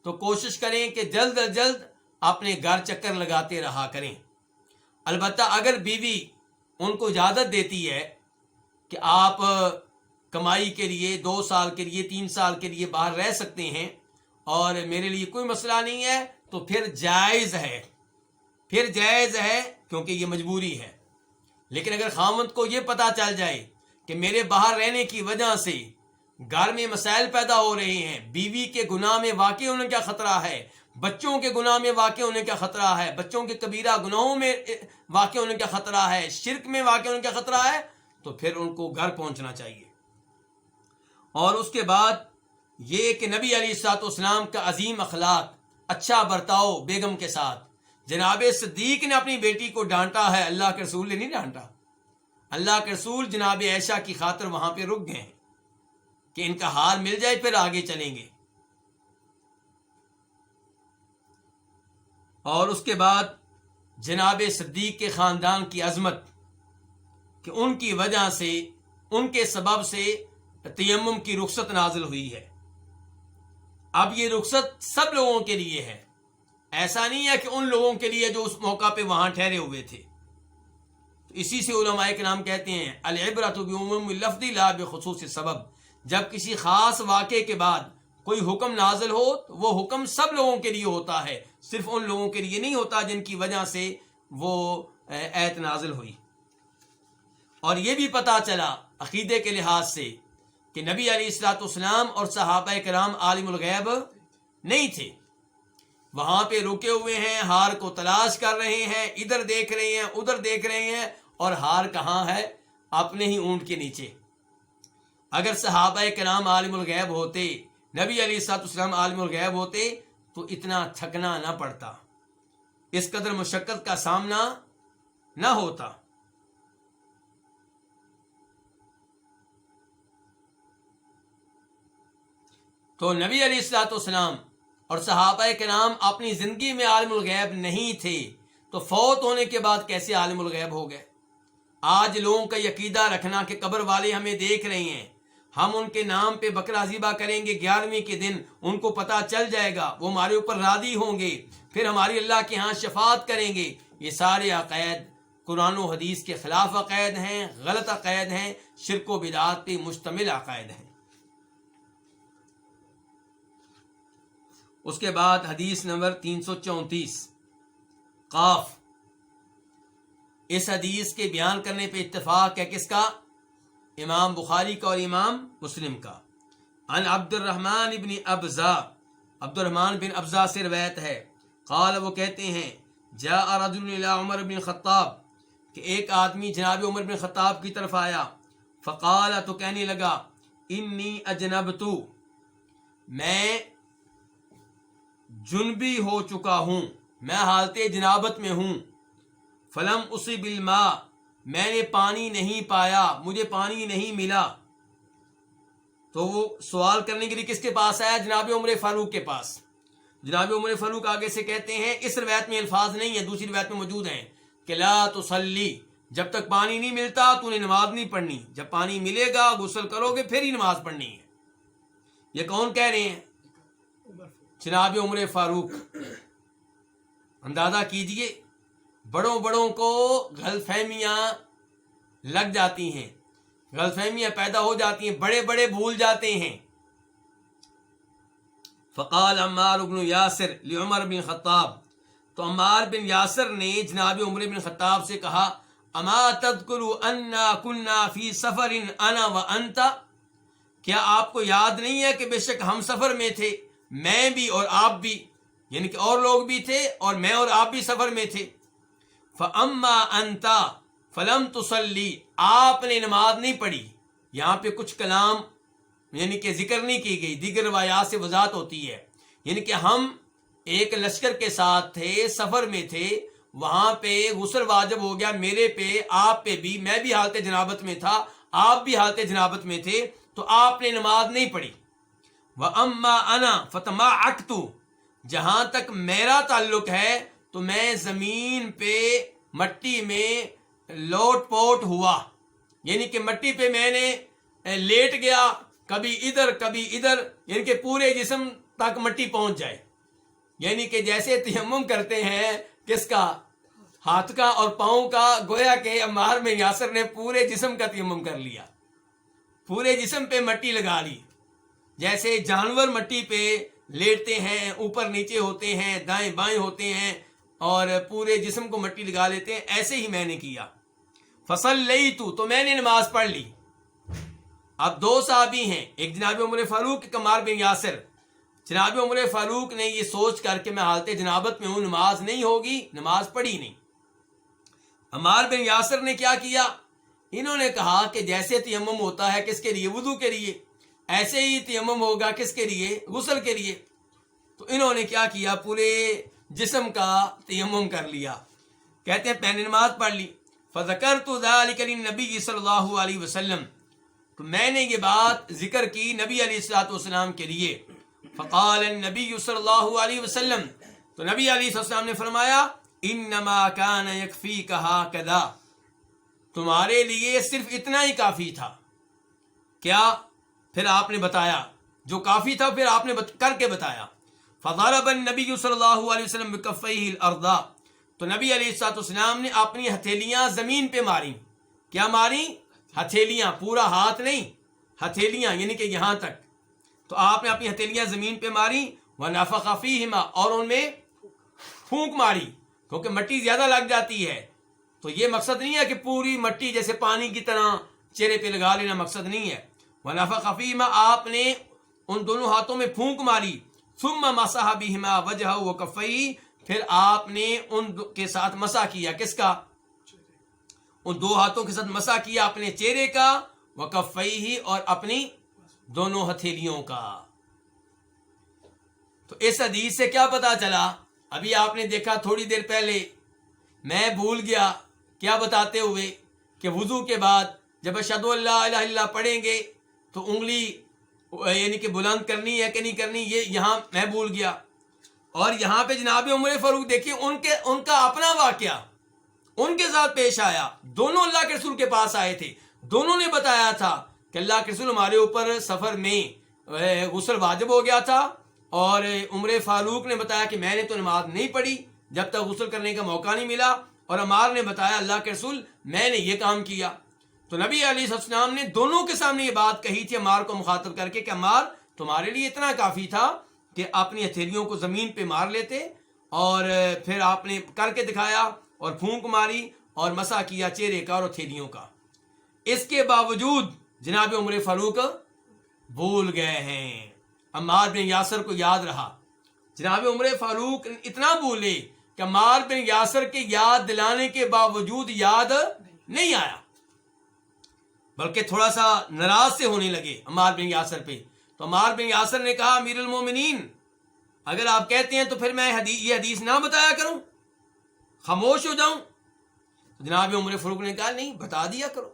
تو کوشش کریں کہ جلد از جلد اپنے گھر چکر لگاتے رہا کریں۔ البتہ اگر بیوی ان کو اجازت دیتی ہے کہ آپ کمائی کے لیے 2 سال کے لیے 3 سال کے لیے باہر رہ سکتے ہیں اور میرے لیے کوئی مسئلہ نہیں ہے، تو پھر جائز ہے، کیونکہ یہ مجبوری ہے۔ لیکن اگر خاوند کو یہ پتہ چل جائے کہ میرے باہر رہنے کی وجہ سے گھر میں مسائل پیدا ہو رہے ہیں، بیوی کے گناہ میں واقع ہونے کا خطرہ ہے، بچوں کے گناہ میں واقع ہونے کا خطرہ ہے، بچوں کے کبیرہ گناہوں میں واقع ہونے کا خطرہ ہے، شرک میں واقع ہونے کا خطرہ ہے، تو پھر ان کو گھر پہنچنا چاہیے۔ اور اس کے بعد یہ کہ نبی علیہ الصلوۃ والسلام کا عظیم اخلاق، اچھا برتاؤ بیگم کے ساتھ۔ جناب صدیق نے اپنی بیٹی کو ڈانٹا ہے، اللہ کے رسول نے نہیں ڈانٹا۔ اللہ کے رسول جناب عائشہ کی خاطر وہاں پہ رک گئے کہ ان کا حال مل جائے پھر آگے چلیں گے۔ اور اس کے بعد جناب صدیق کے خاندان کی عظمت کہ ان کی وجہ سے، ان کے سبب سے تیمم کی رخصت نازل ہوئی ہے۔ اب یہ رخصت سب لوگوں کے لیے ہے، ایسا نہیں ہے کہ ان لوگوں کے لیے جو اس موقع پہ وہاں ٹھہرے ہوئے تھے۔ تو اسی سے علماء کرام کہتے ہیں العبرۃ بعموم اللفظ لا بخصوص السبب۔ جب کسی خاص واقعے کے بعد کوئی حکم نازل ہو تو وہ حکم سب لوگوں کے لیے ہوتا ہے، صرف ان لوگوں کے لیے نہیں ہوتا جن کی وجہ سے وہ آیت نازل ہوئی۔ اور یہ بھی پتہ چلا عقیدے کے لحاظ سے کہ نبی علیہ الصلوۃ والسلام اور صحابہ کرام عالم الغیب نہیں تھے، وہاں پہ رکے ہوئے ہیں، ہار کو تلاش کر رہے ہیں، ادھر دیکھ رہے ہیں ادھر دیکھ رہے ہیں، اور ہار کہاں ہے؟ اپنے ہی اونٹ کے نیچے۔ اگر صحابہ کرام عالم الغیب ہوتے، نبی علیہ الصلوۃ والسلام عالم الغیب ہوتے تو اتنا تھکنا نہ پڑتا، اس قدر مشقت کا سامنا نہ ہوتا۔ تو نبی علیہ الصلوۃ والسلام اور صحابہ کرام اپنی زندگی میں عالم الغیب نہیں تھے، تو فوت ہونے کے بعد کیسے عالم الغیب ہو گئے؟ آج لوگوں کا عقیدہ رکھنا کہ قبر والے ہمیں دیکھ رہے ہیں، ہم ان کے نام پہ بکرا ذبح کریں گے 11ویں کے دن، ان کو پتہ چل جائے گا، وہ ہمارے اوپر راضی ہوں گے، پھر ہماری اللہ کے ہاں شفاعت کریں گے، یہ سارے عقائد قرآن و حدیث کے خلاف عقائد ہیں، غلط عقائد ہیں، شرک و بدعات پہ مشتمل عقائد ہیں۔ اس کے بعد حدیث نمبر 334 قاف۔ اس حدیث کے بیان کرنے پہ اتفاق ہے کس کا؟ امام بخاری کا اور امام مسلم کا۔ عن عبد الرحمن بن ابزا، عبد الرحمن بن ابزا سے روایت ہے، قال وہ کہتے ہیں جاء رجل الى عمر بن خطاب، کہ ایک آدمی جناب عمر بن خطاب کی طرف آیا، فقال تو کہنے لگا انی اجنبت، میں جنبی ہو چکا ہوں، میں حالت جنابت میں ہوں، فلم اصب الماء، میں نے پانی نہیں پایا، مجھے پانی نہیں ملا۔ تو وہ سوال کرنے کے لیے کس کے پاس آیا؟ جناب عمر فاروق کے پاس۔ جناب عمر فاروق آگے سے کہتے ہیں، اس روایت میں الفاظ نہیں ہیں، دوسری روایت میں موجود ہیں کہ لا تصلی، جب تک پانی نہیں ملتا تو نے نماز نہیں پڑھنی، جب پانی ملے گا غسل کرو گے پھر ہی نماز پڑھنی ہے۔ یہ کون کہہ رہے ہیں؟ جناب عمر فاروق۔ اندازہ کیجئے، بڑوں کو غلط فہمیاں لگ جاتی ہیں، غلط فہمیاں پیدا ہو جاتی ہیں، بڑے بھول جاتے ہیں۔ فقال عمار بن یاسر لعمر بن خطاب، تو عمار بن یاسر نے جناب عمر بن خطاب سے کہا اما تذکر انا کنا فی سفر انا وانت، کیا آپ کو یاد نہیں ہے کہ بے شک ہم سفر میں تھے، میں بھی اور آپ بھی، یعنی کہ اور لوگ بھی تھے اور میں اور آپ بھی سفر میں تھے۔ فاما انت فلم تصلی، آپ نے نماز نہیں پڑھی۔ یہاں پہ کچھ کلام یعنی کہ ذکر نہیں کی گئی، دیگر روایات سے وضاحت ہوتی ہے، یعنی کہ ہم ایک لشکر کے ساتھ تھے، سفر میں تھے، وہاں پہ غسل واجب ہو گیا میرے پہ، آپ پہ بھی، میں بھی حالت جنابت میں تھا، آپ بھی حالت جنابت میں تھے، تو آپ نے نماز نہیں پڑھی۔ وَأَمَّا أَنَا فَتَمَعَّكْتُ، جہاں تک میرا تعلق ہے تو میں زمین پہ مٹی میں لوٹ پوٹ ہوا، یعنی کہ مٹی پہ میں نے لیٹ گیا، کبھی ادھر کبھی ادھر، یعنی کہ پورے جسم تک مٹی پہنچ جائے، یعنی کہ جیسے تیمم کرتے ہیں کس کا؟ ہاتھ کا اور پاؤں کا، گویا کہ عمار بن یاسر نے پورے جسم کا تیمم کر لیا، پورے جسم پہ مٹی لگا لی. جیسے جانور مٹی پہ لیٹتے ہیں، اوپر نیچے ہوتے ہیں، دائیں بائیں ہوتے ہیں اور پورے جسم کو مٹی لگا لیتے ہیں، ایسے ہی میں نے کیا. فصلیت، تو میں نے نماز پڑھ لی. اب دو صحابی ہیں، ایک جناب عمر فاروق، ایک عمار بن یاسر. جناب عمر فاروق نے یہ سوچ کر کہ میں حالت جنابت میں ہوں، نماز نہیں ہوگی، نماز پڑھی نہیں. عمار بن یاسر نے کیا کیا؟ انہوں نے کہا کہ جیسے تیمم ہوتا ہے کس کے لیے؟ وضو کے لیے، ایسے ہی تیمم ہوگا کس کے لیے؟ غسل کے لیے. تو انہوں نے کیا کیا؟ پورے جسم کا تیمم کر لیا. کہتے ہیں میں نے نماز پڑھ لی. فذکرت ذلک للنبی صلی اللہ علیہ وسلم، تو میں نے یہ بات ذکر کی نبی علیہ الصلوۃ والسلام کے لیے. فقال النبی صلی اللہ علیہ وسلم، تو نبی علیہ السلام نے فرمایا انما کان یکفیک ھکذا، تمہارے لیے صرف اتنا ہی کافی تھا. کیا؟ پھر آپ نے بتایا جو کافی تھا، پھر آپ نے کر کے بتایا. فضرب النبی صلی اللہ علیہ وسلم بکفیہ الارض، تو نبی علیہ الصلوۃ والسلام نے اپنی ہتھیلیاں زمین پہ ماری. کیا ماری؟ ہتھیلیاں، پورا ہاتھ نہیں، ہتھیلیاں یعنی کہ یہاں تک. تو آپ نے اپنی ہتھیلیاں زمین پہ ماری. ونفخ فیہما، اور ان میں پھونک ماری، کیونکہ مٹی زیادہ لگ جاتی ہے. تو یہ مقصد نہیں ہے کہ پوری مٹی جیسے پانی کی طرح چہرے پہ لگا لینا، مقصد نہیں ہے. ونفخ فیہما، آپ نے ان دونوں ہاتھوں میں پھونک ماری. ثم مسح بہما وجہہ وکفیہ، پھر آپ نے ان کے ساتھ مسح کیا. کس کا؟ ان دو ہاتھوں کے ساتھ مسح کیا اپنے چہرے کا، وکفیہ، اور اپنی دونوں ہتھیلیوں کا. تو اس حدیث سے کیا پتا چلا؟ ابھی آپ نے دیکھا تھوڑی دیر پہلے، میں بھول گیا کیا بتاتے ہوئے کہ وضو کے بعد جب اشہد ان لا الہ الا اللہ پڑھیں گے تو انگلی یعنی کہ بلند کرنی ہے کہ نہیں کرنی، یہ یہاں میں بھول گیا. اور یہاں پہ جناب عمر فاروق دیکھیے، ان کا اپنا واقعہ ان کے ساتھ پیش آیا. دونوں اللہ کے رسول کے پاس آئے تھے، دونوں نے بتایا تھا کہ اللہ کے رسول ہمارے اوپر سفر میں غسل واجب ہو گیا تھا، اور عمر فاروق نے بتایا کہ میں نے تو نماز نہیں پڑھی جب تک غسل کرنے کا موقع نہیں ملا، اور عمار نے بتایا اللہ کے رسول میں نے یہ کام کیا. تو نبی علیہ السلام نے دونوں کے سامنے یہ بات کہی تھی عمار کو مخاطب کر کے کہ عمار تمہارے لیے اتنا کافی تھا کہ اپنی ہتھیلیوں کو زمین پہ مار لیتے، اور پھر آپ نے کر کے دکھایا اور پھونک ماری اور مسح کیا چہرے کا اور ہتھیلیوں کا. اس کے باوجود جناب عمر فاروق بھول گئے ہیں. عمار بن یاسر کو یاد رہا. جناب عمر فاروق اتنا بھولے کہ عمار بن یاسر کے یاد دلانے کے باوجود یاد نہیں آیا، بلکہ تھوڑا سا ناراض سے ہونے لگے عمار بن یاسر پہ. تو عمار بن یاسر نے کہا امیر المومنین، اگر آپ کہتے ہیں تو پھر میں یہ حدیث نہ بتایا کروں، خاموش ہو جاؤں؟ تو جناب عمر فاروق نے کہا نہیں، بتا دیا کرو.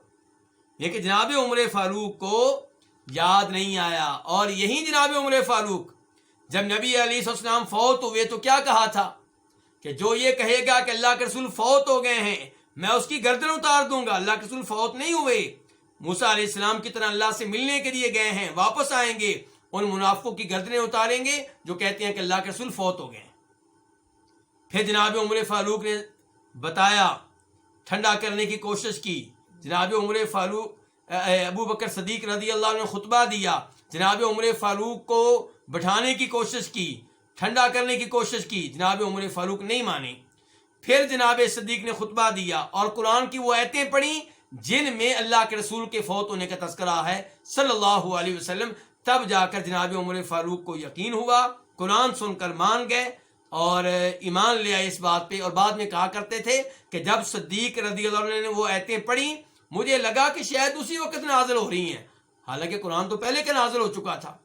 لیکن جناب عمر فاروق کو یاد نہیں آیا. اور یہی جناب عمر فاروق جب نبی علیہ السلام فوت ہوئے تو کیا کہا تھا کہ جو یہ کہے گا کہ اللہ کے رسول فوت ہو گئے ہیں میں اس کی گردن اتار دوں گا. اللہ کے رسول فوت نہیں ہوئے، موسیٰ علیہ السلام کی طرح اللہ سے ملنے کے لیے گئے ہیں، واپس آئیں گے، ان منافقوں کی گردنیں اتاریں گے جو کہتے ہیں کہ اللہ کے رسول فوت ہو گئے ہیں. پھر جناب عمر فاروق نے بتایا، ٹھنڈا کرنے کی کوشش کی. جناب عمر فاروق ابو بکر صدیق رضی اللہ عنہ نے خطبہ دیا، جناب عمر فاروق کو بٹھانے کی کوشش کی، ٹھنڈا کرنے کی کوشش کی. جناب عمر فاروق نہیں مانے. پھر جناب صدیق نے خطبہ دیا اور قرآن کی وہ آیتیں پڑھی جن میں اللہ کے رسول کے فوت ہونے کا تذکرہ ہے صلی اللہ علیہ وسلم. تب جا کر جناب عمر فاروق کو یقین ہوا، قرآن سن کر مان گئے اور ایمان لے آئے اس بات پہ. اور بعد میں کہا کرتے تھے کہ جب صدیق رضی اللہ عنہ نے وہ آیتیں پڑھی مجھے لگا کہ شاید اسی وقت نازل ہو رہی ہیں، حالانکہ قرآن تو پہلے کے نازل ہو چکا تھا.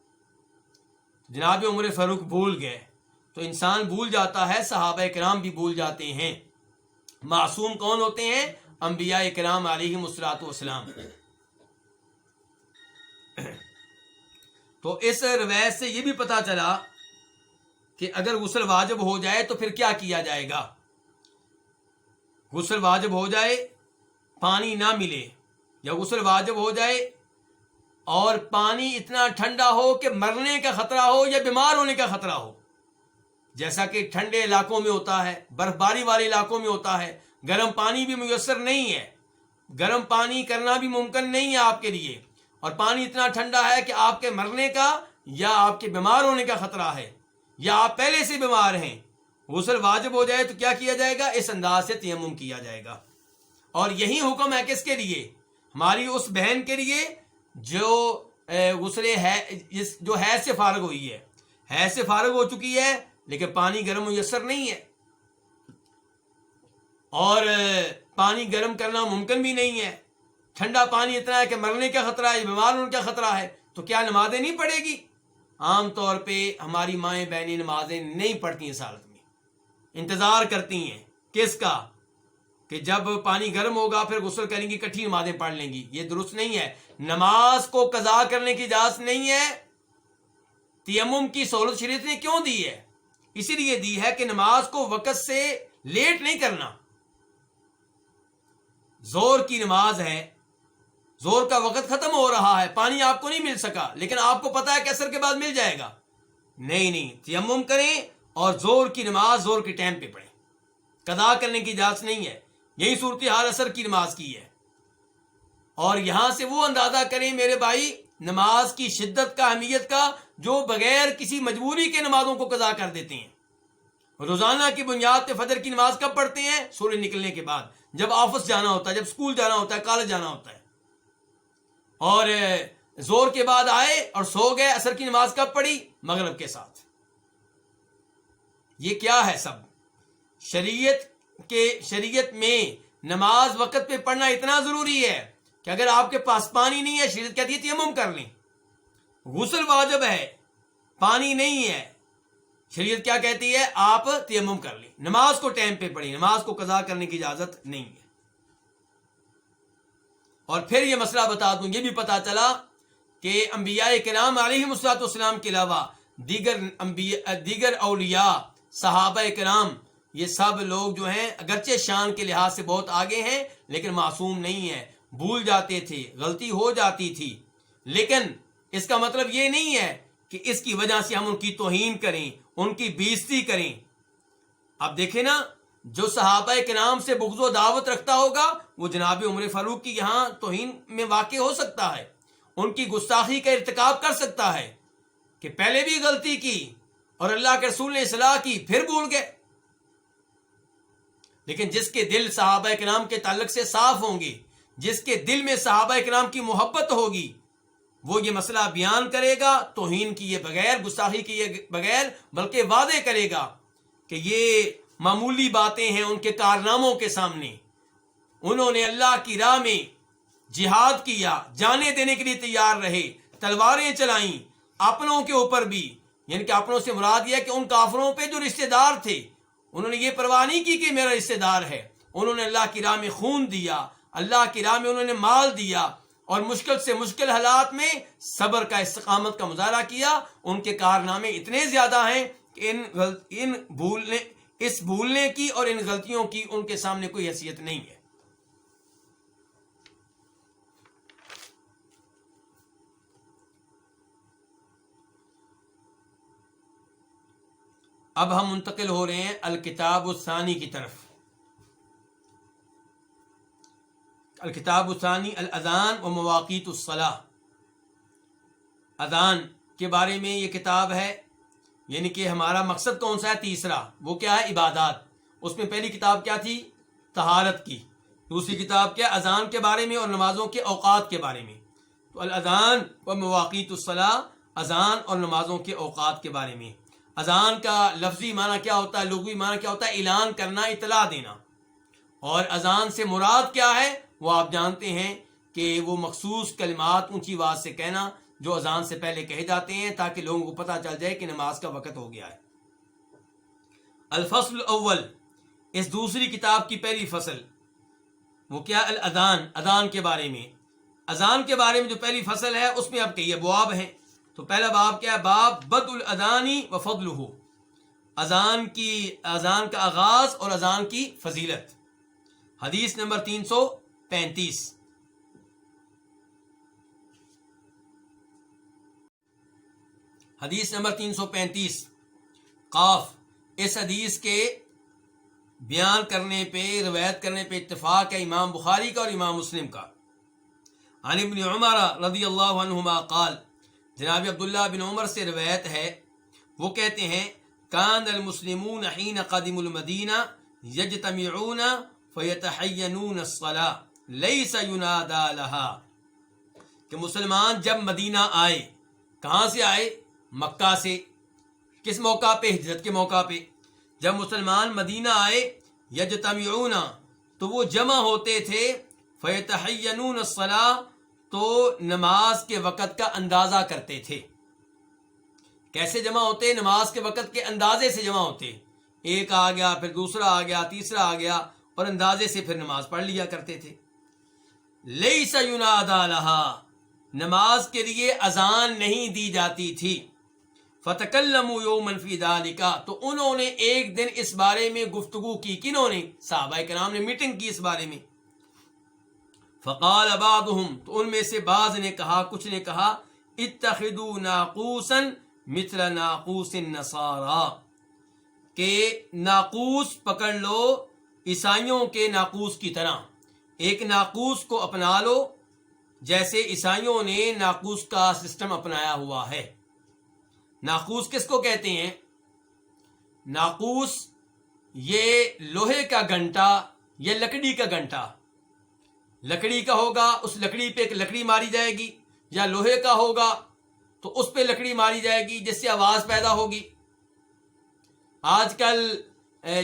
جناب عمر فاروق بھول گئے. تو انسان بھول جاتا ہے، صحابہ کرام بھی بھول جاتے ہیں. معصوم کون ہوتے ہیں؟ انبیاء کرام علیہم الصلوۃ والسلام. تو اس روایت سے یہ بھی پتا چلا کہ اگر غسل واجب ہو جائے تو پھر کیا کیا جائے گا. غسل واجب ہو جائے، پانی نہ ملے، یا غسل واجب ہو جائے اور پانی اتنا ٹھنڈا ہو کہ مرنے کا خطرہ ہو یا بیمار ہونے کا خطرہ ہو، جیسا کہ ٹھنڈے علاقوں میں ہوتا ہے، برف باری والے علاقوں میں ہوتا ہے، گرم پانی بھی میسر نہیں ہے، گرم پانی کرنا بھی ممکن نہیں ہے آپ کے لیے، اور پانی اتنا ٹھنڈا ہے کہ آپ کے مرنے کا یا آپ کے بیمار ہونے کا خطرہ ہے، یا آپ پہلے سے بیمار ہیں، غسل واجب ہو جائے تو کیا کیا جائے گا؟ اس انداز سے تیمم کیا جائے گا۔ اور یہی حکم ہے کس کے لیے؟ ہماری اس بہن کے لیے جو غسل ہے، جو حیض سے فارغ ہوئی ہے، حیض سے فارغ ہو چکی ہے لیکن پانی گرم میسر نہیں ہے، اور پانی گرم کرنا ممکن بھی نہیں ہے، ٹھنڈا پانی اتنا ہے کہ مرنے کا خطرہ ہے، بیمار ہونے کا خطرہ ہے، تو کیا نمازیں نہیں پڑھے گی؟ عام طور پہ ہماری مائیں بہنیں نمازیں نہیں پڑھتی اس حالت میں، انتظار کرتی ہیں کس کا؟ کہ جب پانی گرم ہوگا پھر غسل کریں گی، کٹھی نمازیں پڑھ لیں گی۔ یہ درست نہیں ہے، نماز کو قضا کرنے کی اجازت نہیں ہے۔ تیمم کی سہولت شریعت نے کیوں دی ہے؟ اسی لیے دی ہے کہ نماز کو وقت سے لیٹ نہیں کرنا۔ زور کی نماز ہے، زور کا وقت ختم ہو رہا ہے، پانی آپ کو نہیں مل سکا، لیکن آپ کو پتا ہے کہ عصر کے بعد مل جائے گا، نہیں، تیمم کریں اور زور کی نماز زور کے ٹائم پہ پڑھیں، قضا کرنے کی اجازت نہیں ہے۔ یہی صورتحال عصر کی نماز کی ہے۔ اور یہاں سے وہ اندازہ کریں میرے بھائی نماز کی شدت کا، اہمیت کا، جو بغیر کسی مجبوری کے نمازوں کو قضا کر دیتے ہیں۔ روزانہ کی بنیاد پہ فجر کی نماز کب پڑھتے ہیں؟ سورج نکلنے کے بعد، جب آفس جانا ہوتا ہے، جب اسکول جانا ہوتا ہے، کالج جانا ہوتا ہے۔ اور زور کے بعد آئے اور سو گئے، عصر کی نماز کب پڑھی؟ مغرب کے ساتھ۔ یہ کیا ہے سب؟ شریعت میں نماز وقت پہ پڑھنا اتنا ضروری ہے کہ اگر آپ کے پاس پانی نہیں ہے، شریعت کہتی ہے تیمم کر لیں۔ غسل واجب ہے، پانی نہیں ہے، شریعت کیا کہتی ہے؟ آپ تیمم کر لیں، نماز کو ٹائم پہ پڑھیں، نماز کو قضا کرنے کی اجازت نہیں ہے۔ اور پھر یہ مسئلہ بتا دوں، یہ بھی پتا چلا کہ انبیاء کرام علیہم الصلوۃ والسلام کے علاوہ دیگر اولیاء، صحابہ کرام، یہ سب لوگ جو ہیں اگرچہ شان کے لحاظ سے بہت آگے ہیں لیکن معصوم نہیں ہیں، بھول جاتے تھے، غلطی ہو جاتی تھی، لیکن اس کا مطلب یہ نہیں ہے کہ اس کی وجہ سے ہم ان کی توہین کریں، ان کی بےعزتی کریں۔ اب دیکھیں نا، جو صحابہ کرام سے بغض و دعوت رکھتا ہوگا وہ جناب عمر فاروق کی یہاں توہین میں واقع ہو سکتا ہے، ان کی گستاخی کا ارتکاب کر سکتا ہے کہ پہلے بھی غلطی کی اور اللہ کے رسول نے اصلاح کی پھر بھول گئے۔ لیکن جس کے دل صحابہ کرام کے تعلق سے صاف ہوں گے، جس کے دل میں صحابہ کرام کی محبت ہوگی، وہ یہ مسئلہ بیان کرے گا، توہین کیے بغیر، گستاخی کیے بغیر، بلکہ وعدے کرے گا کہ یہ معمولی باتیں ہیں ان کے کارناموں کے سامنے۔ انہوں نے اللہ کی راہ میں جہاد کیا، جانیں دینے کے لیے تیار رہے، تلواریں چلائیں، اپنوں کے اوپر بھی، یعنی کہ اپنوں سے مراد یہ ہے کہ ان کافروں پہ جو رشتہ دار تھے، انہوں نے یہ پرواہ نہیں کی کہ میرا رشتہ دار ہے، انہوں نے اللہ کی راہ میں خون دیا، اللہ کی راہ میں انہوں نے مال دیا، اور مشکل سے مشکل حالات میں صبر کا، استقامت کا مظاہرہ کیا۔ ان کے کارنامے اتنے زیادہ ہیں کہ اس بھولنے کی اور ان غلطیوں کی ان کے سامنے کوئی حیثیت نہیں ہے۔ اب ہم منتقل ہو رہے ہیں الکتاب الثانی کی طرف۔ الکتاب الثانی الاذان و مواقیت الصلاۃ، اذان کے بارے میں یہ کتاب ہے، یعنی کہ ہمارا مقصد کون سا ہے؟ تیسرا، وہ کیا ہے؟ عبادات۔ اس میں پہلی کتاب کیا تھی؟ طہارت کی۔ دوسری کتاب کیا؟ اذان کے بارے میں اور نمازوں کے اوقات کے بارے میں۔ تو الاذان و مواقیت الصلاۃ، اذان اور نمازوں کے اوقات کے بارے میں۔ اذان کا لفظی معنی کیا ہوتا ہے؟ لغوی معنی کیا ہوتا ہے؟ اعلان کرنا، اطلاع دینا۔ اور اذان سے مراد کیا ہے؟ وہ آپ جانتے ہیں کہ وہ مخصوص کلمات اونچی آواز سے کہنا جو اذان سے پہلے کہے جاتے ہیں تاکہ لوگوں کو پتہ چل جائے کہ نماز کا وقت ہو گیا ہے۔ الفصل الاول، اس دوسری کتاب کی پہلی فصل، وہ کیا؟ الاذان، اذان کے بارے میں۔ اذان کے بارے میں جو پہلی فصل ہے اس میں اب کئی ابواب ہیں۔ تو پہلا باب کیا ہے؟ باب بدء الاذان و فضلہ، اذان کا آغاز اور اذان کی فضیلت۔ حدیث نمبر 335۔ حدیث نمبر 335 قاف، اس حدیث کے بیان کرنے پہ، روایت کرنے پہ اتفاق ہے امام بخاری کا اور امام مسلم کا۔ عن ابن عمر رضی اللہ عنہما قال، جناب عبداللہ بن عمر سے روایت ہے، وہ کہتے ہیں کان المسلمون حین قدموا المدینہ یجتمعون فیتحینون الصلاة لیس ینادی لہا، کہ مسلمان جب مدینہ آئے، کہاں سے آئے؟ مکہ سے۔ کس موقع پہ؟ ہجرت کے موقع پہ۔ جب مسلمان مدینہ آئے، یجتمعون، تو وہ جمع ہوتے تھے، فیتحینون الصلاة، تو نماز کے وقت کا اندازہ کرتے تھے۔ کیسے جمع ہوتے؟ نماز کے وقت کے اندازے سے جمع ہوتے، ایک آ گیا، پھر دوسرا آ گیا، تیسرا آ گیا، اور اندازے سے پھر نماز پڑھ لیا کرتے تھے۔ لیس ینادی لہا، نماز کے لیے اذان نہیں دی جاتی تھی۔ فتکلموا یوما فی ذلک، تو انہوں نے ایک دن اس بارے میں گفتگو کی۔ کنہوں نے؟ صحابہ کرام نے میٹنگ کی اس بارے میں۔ فقال بعضهم، تو ان میں سے بعض نے کہا، کچھ نے کہا، اتخذوا ناقوسا مثل ناقوس النصارى، کہ ناقوس پکڑ لو عیسائیوں کے ناقوس کی طرح، ایک ناقوس کو اپنا لو جیسے عیسائیوں نے ناقوس کا سسٹم اپنایا ہوا ہے۔ ناقوس کس کو کہتے ہیں؟ ناقوس یہ لوہے کا گھنٹا یا لکڑی کا گھنٹا، لکڑی کا ہوگا، اس لکڑی پہ ایک لکڑی ماری جائے گی، یا لوہے کا ہوگا تو اس پہ لکڑی ماری جائے گی جس سے آواز پیدا ہوگی۔ آج کل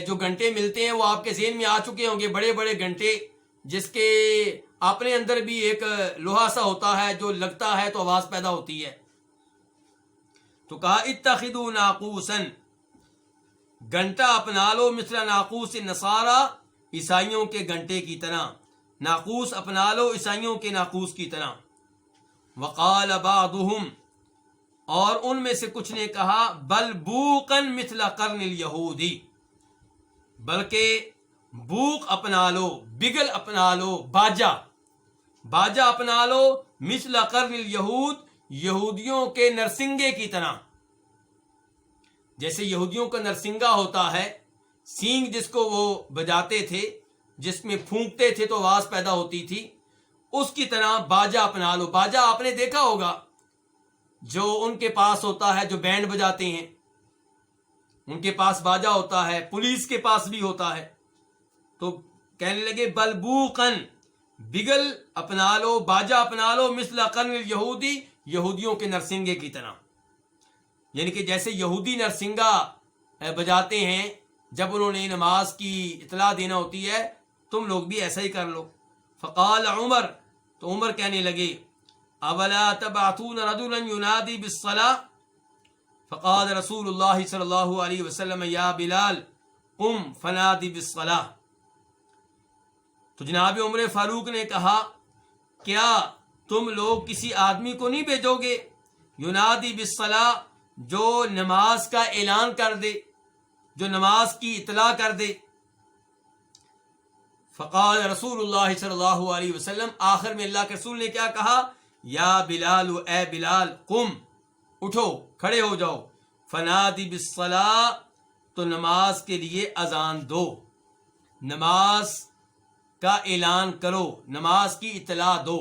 جو گھنٹے ملتے ہیں وہ آپ کے ذہن میں آ چکے ہوں گے، بڑے بڑے گھنٹے جس کے اپنے اندر بھی ایک لوہا سا ہوتا ہے، جو لگتا ہے تو آواز پیدا ہوتی ہے۔ تو کہا اتخذوا ناقوسا، گھنٹا اپنا لو، مثل ناقوس النصارى، عیسائیوں کے گھنٹے کی طرح، ناقوس اپنا لو عیسائیوں کے ناقوس کی طرح۔ وقال بعضهم، اور ان میں سے کچھ نے کہا، بل بوقا مثل قرن الیہودی، بلکہ بوق اپنا لو، بگل اپنا لو، باجا، باجا اپنا لو، مثل قرن الیہود، یہودیوں کے نرسنگے کی طرح۔ جیسے یہودیوں کا نرسنگا ہوتا ہے، سینگ جس کو وہ بجاتے تھے، جس میں پھونکتے تھے تو آواز پیدا ہوتی تھی، اس کی طرح باجا اپنا لو۔ باجا آپ نے دیکھا ہوگا، جو ان کے پاس ہوتا ہے، جو بینڈ بجاتے ہیں، ان کے پاس باجا ہوتا ہے، پولیس کے پاس بھی ہوتا ہے۔ تو کہنے لگے بلبوقن، بگل اپنا لو، باجا اپنا لو، مثل قرن الیہودی، یہودیوں کے نرسنگے کی طرح، یعنی کہ جیسے یہودی نرسنگا بجاتے ہیں جب انہوں نے نماز کی اطلاع دینا ہوتی ہے، تم لوگ بھی ایسا ہی کر لو۔ فقال عمر، تو عمر کہنے لگے، اولا تبعثون رجلا ینادی بالصلاة، فقال رسول اللہ صلی اللہ علیہ وسلم یا بلال قم فنادی بالصلاة، تو جناب عمر فاروق نے کہا، کیا تم لوگ کسی آدمی کو نہیں بھیجو گے ینادی بالصلاة، جو نماز کا اعلان کر دے، جو نماز کی اطلاع کر دے؟ فقال رسول اللہ صلی اللہ علیہ وسلم، آخر میں اللہ کے رسول نے کیا کہا؟ یا بلال، اے بلال، قم، اٹھو، کھڑے ہو جاؤ، فنادی بالصلاة، تو نماز کے لیے اذان دو، نماز کا اعلان کرو، نماز کی اطلاع دو۔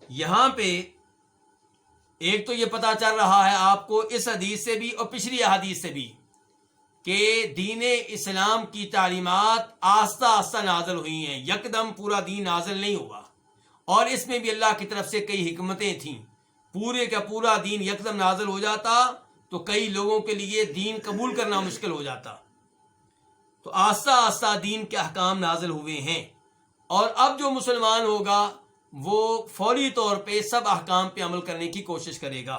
یہاں پہ ایک تو یہ پتا چل رہا ہے آپ کو اس حدیث سے بھی اور پچھلی احادیث سے بھی کہ دین اسلام کی تعلیمات آہستہ آہستہ نازل ہوئی ہیں، یکدم پورا دین نازل نہیں ہوا، اور اس میں بھی اللہ کی طرف سے کئی حکمتیں تھیں۔ پورے کا پورا دین یکدم نازل ہو جاتا تو کئی لوگوں کے لیے دین قبول کرنا مشکل ہو جاتا، تو آہستہ آہستہ دین کے احکام نازل ہوئے ہیں، اور اب جو مسلمان ہوگا وہ فوری طور پہ سب احکام پہ عمل کرنے کی کوشش کرے گا۔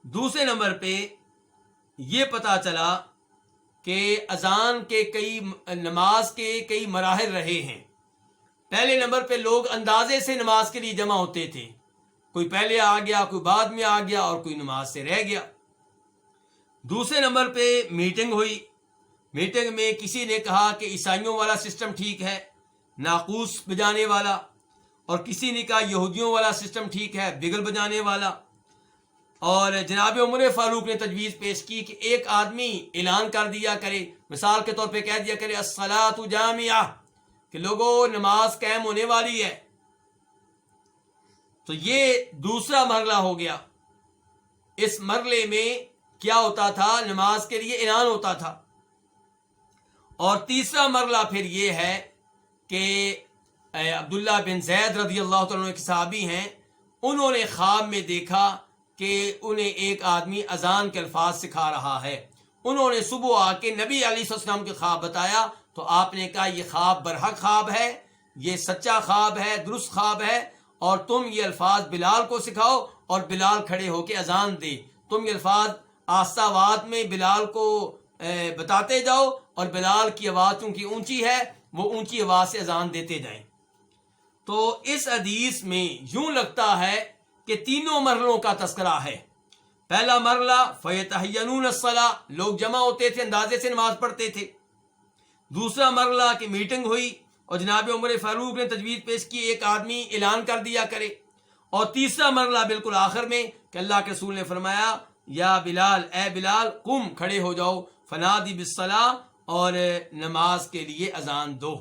دوسرے نمبر پہ یہ پتا چلا کہ اذان کے نماز کے کئی مراحل رہے ہیں۔ پہلے نمبر پہ لوگ اندازے سے نماز کے لیے جمع ہوتے تھے، کوئی پہلے آ گیا، کوئی بعد میں آ گیا، اور کوئی نماز سے رہ گیا۔ دوسرے نمبر پہ میٹنگ ہوئی، میٹنگ میں کسی نے کہا کہ عیسائیوں والا سسٹم ٹھیک ہے، ناقوس بجانے والا، اور کسی نے کہا یہودیوں والا سسٹم ٹھیک ہے، بگل بجانے والا۔ اور جناب عمر فاروق نے تجویز پیش کی کہ ایک آدمی اعلان کر دیا کرے، مثال کے طور پہ کہہ دیا کرے الصلاۃ جامعہ، کہ لوگوں نماز قائم ہونے والی ہے. تو یہ دوسرا مرحلہ ہو گیا. اس مرحلے میں کیا ہوتا تھا؟ نماز کے لیے اعلان ہوتا تھا. اور تیسرا مرحلہ پھر یہ ہے کہ عبداللہ بن زید رضی اللہ تعالیٰ کے صحابی ہیں، انہوں نے خواب میں دیکھا کہ انہیں ایک آدمی اذان کے الفاظ سکھا رہا ہے. انہوں نے صبح آ کے نبی علیہ السلام کے خواب بتایا تو آپ نے کہا یہ خواب برحق خواب ہے، یہ سچا خواب ہے، درست خواب ہے، اور تم یہ الفاظ بلال کو سکھاؤ اور بلال کھڑے ہو کے اذان دے. تم یہ الفاظ آہستہ آواز میں بلال کو بتاتے جاؤ، اور بلال کی آواز چونکہ اونچی ہے وہ اونچی آواز سے اذان دیتے جائیں. تو اس حدیث میں یوں لگتا ہے کہ تینوں مرحلوں کا تذکرہ ہے. پہلا مرحلہ فَيَتَحَيَّنُونَ الصَّلَاةَ، لوگ جمع ہوتے تھے، اندازے سے نماز پڑھتے تھے. دوسرا مرحلہ کہ میٹنگ ہوئی اور جناب عمر فاروق نے تجویز پیش کی ایک آدمی اعلان کر دیا کرے. اور تیسرا مرحلہ بالکل آخر میں کہ اللہ کے رسول نے فرمایا یا بلال، اے بلال قم، کھڑے ہو جاؤ، فنادی بالصلاۃ، اور نماز کے لیے اذان دو،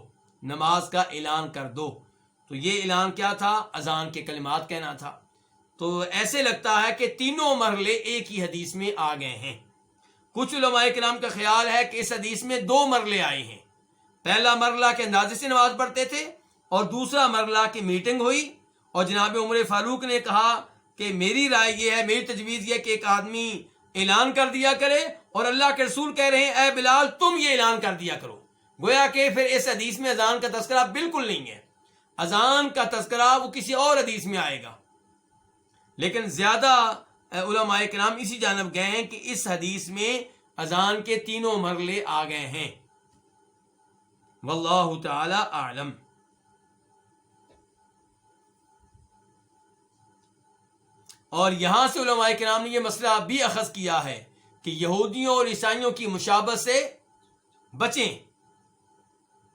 نماز کا اعلان کر دو. تو یہ اعلان کیا تھا؟ اذان کے کلمات کہنا تھا. تو ایسے لگتا ہے کہ تینوں مرحلے ایک ہی حدیث میں آ گئے ہیں. کچھ علماء کرام کا خیال ہے کہ اس حدیث میں دو مرحلے آئے ہیں. پہلا مرحلہ کے اندازے سے نماز پڑھتے تھے، اور دوسرا مرحلہ کی میٹنگ ہوئی اور جناب عمر فاروق نے کہا کہ میری رائے یہ ہے، میری تجویز یہ کہ ایک آدمی اعلان کر دیا کرے، اور اللہ کے رسول کہہ رہے ہیں اے بلال تم یہ اعلان کر دیا کرو. گویا کہ پھر اس حدیث میں اذان کا تذکرہ بالکل نہیں ہے. اذان کا تذکرہ وہ کسی اور حدیث میں آئے گا. لیکن زیادہ علماء کرام اسی جانب گئے ہیں کہ اس حدیث میں اذان کے تینوں مرحلے آ گئے ہیں. واللہ تعالی اعلم. اور یہاں سے علماء کرام نے یہ مسئلہ بھی اخذ کیا ہے کہ یہودیوں اور عیسائیوں کی مشابہت سے بچیں،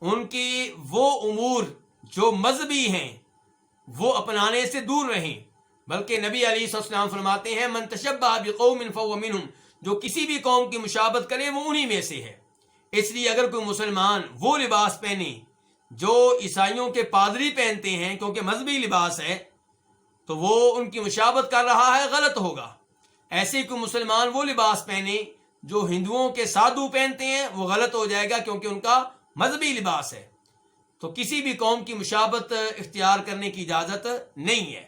ان کی وہ امور جو مذہبی ہیں وہ اپنانے سے دور رہیں. بلکہ نبی علیہ السلام فرماتے ہیں من تشبہ بقوم فہو منہم، جو کسی بھی قوم کی مشابہت کرے وہ انہی میں سے ہے. اس لیے اگر کوئی مسلمان وہ لباس پہنے جو عیسائیوں کے پادری پہنتے ہیں کیونکہ مذہبی لباس ہے تو وہ ان کی مشابہت کر رہا ہے، غلط ہوگا. ایسے کوئی مسلمان وہ لباس پہنے جو ہندوؤں کے سادھو پہنتے ہیں وہ غلط ہو جائے گا کیونکہ ان کا مذہبی لباس ہے. تو کسی بھی قوم کی مشابہت اختیار کرنے کی اجازت نہیں ہے.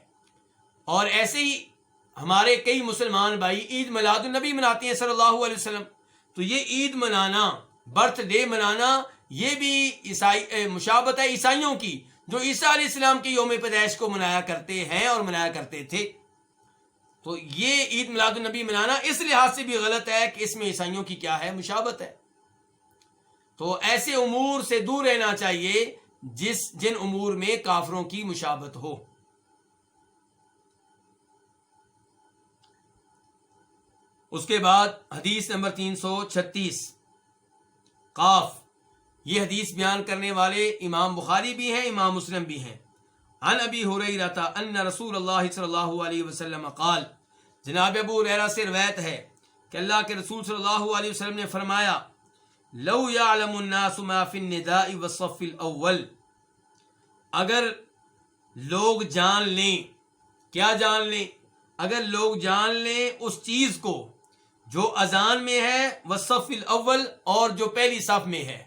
اور ایسے ہی ہمارے کئی مسلمان بھائی عید میلاد النبی مناتے ہیں صلی اللہ علیہ وسلم. تو یہ عید منانا، برتھ ڈے منانا، یہ بھی مشابہت ہے عیسائیوں کی جو عیسیٰ علیہ السلام کے یوم پیدائش کو منایا کرتے ہیں اور منایا کرتے تھے. تو یہ عید میلاد النبی منانا اس لحاظ سے بھی غلط ہے کہ اس میں عیسائیوں کی کیا ہے؟ مشابہت ہے. تو ایسے امور سے دور رہنا چاہیے جن امور میں کافروں کی مشابہت ہو. اس کے بعد حدیث نمبر 336 قاف. یہ حدیث بیان کرنے والے امام بخاری بھی ہیں، امام مسلم بھی ہیں. عن ابی ہریرہ ان رسول اللہ صلی اللہ علیہ وسلم قال، جناب ابو ہریرہ سے روایت ہے کہ اللہ کے رسول صلی اللہ علیہ وسلم نے فرمایا لو یعلم الناس ما فی النداء والصف الاول، اگر لوگ جان لیں، کیا جان لیں؟ اگر لوگ جان لیں اس چیز کو جو اذان میں ہے، والصف الاول، اور جو پہلی صف میں ہے.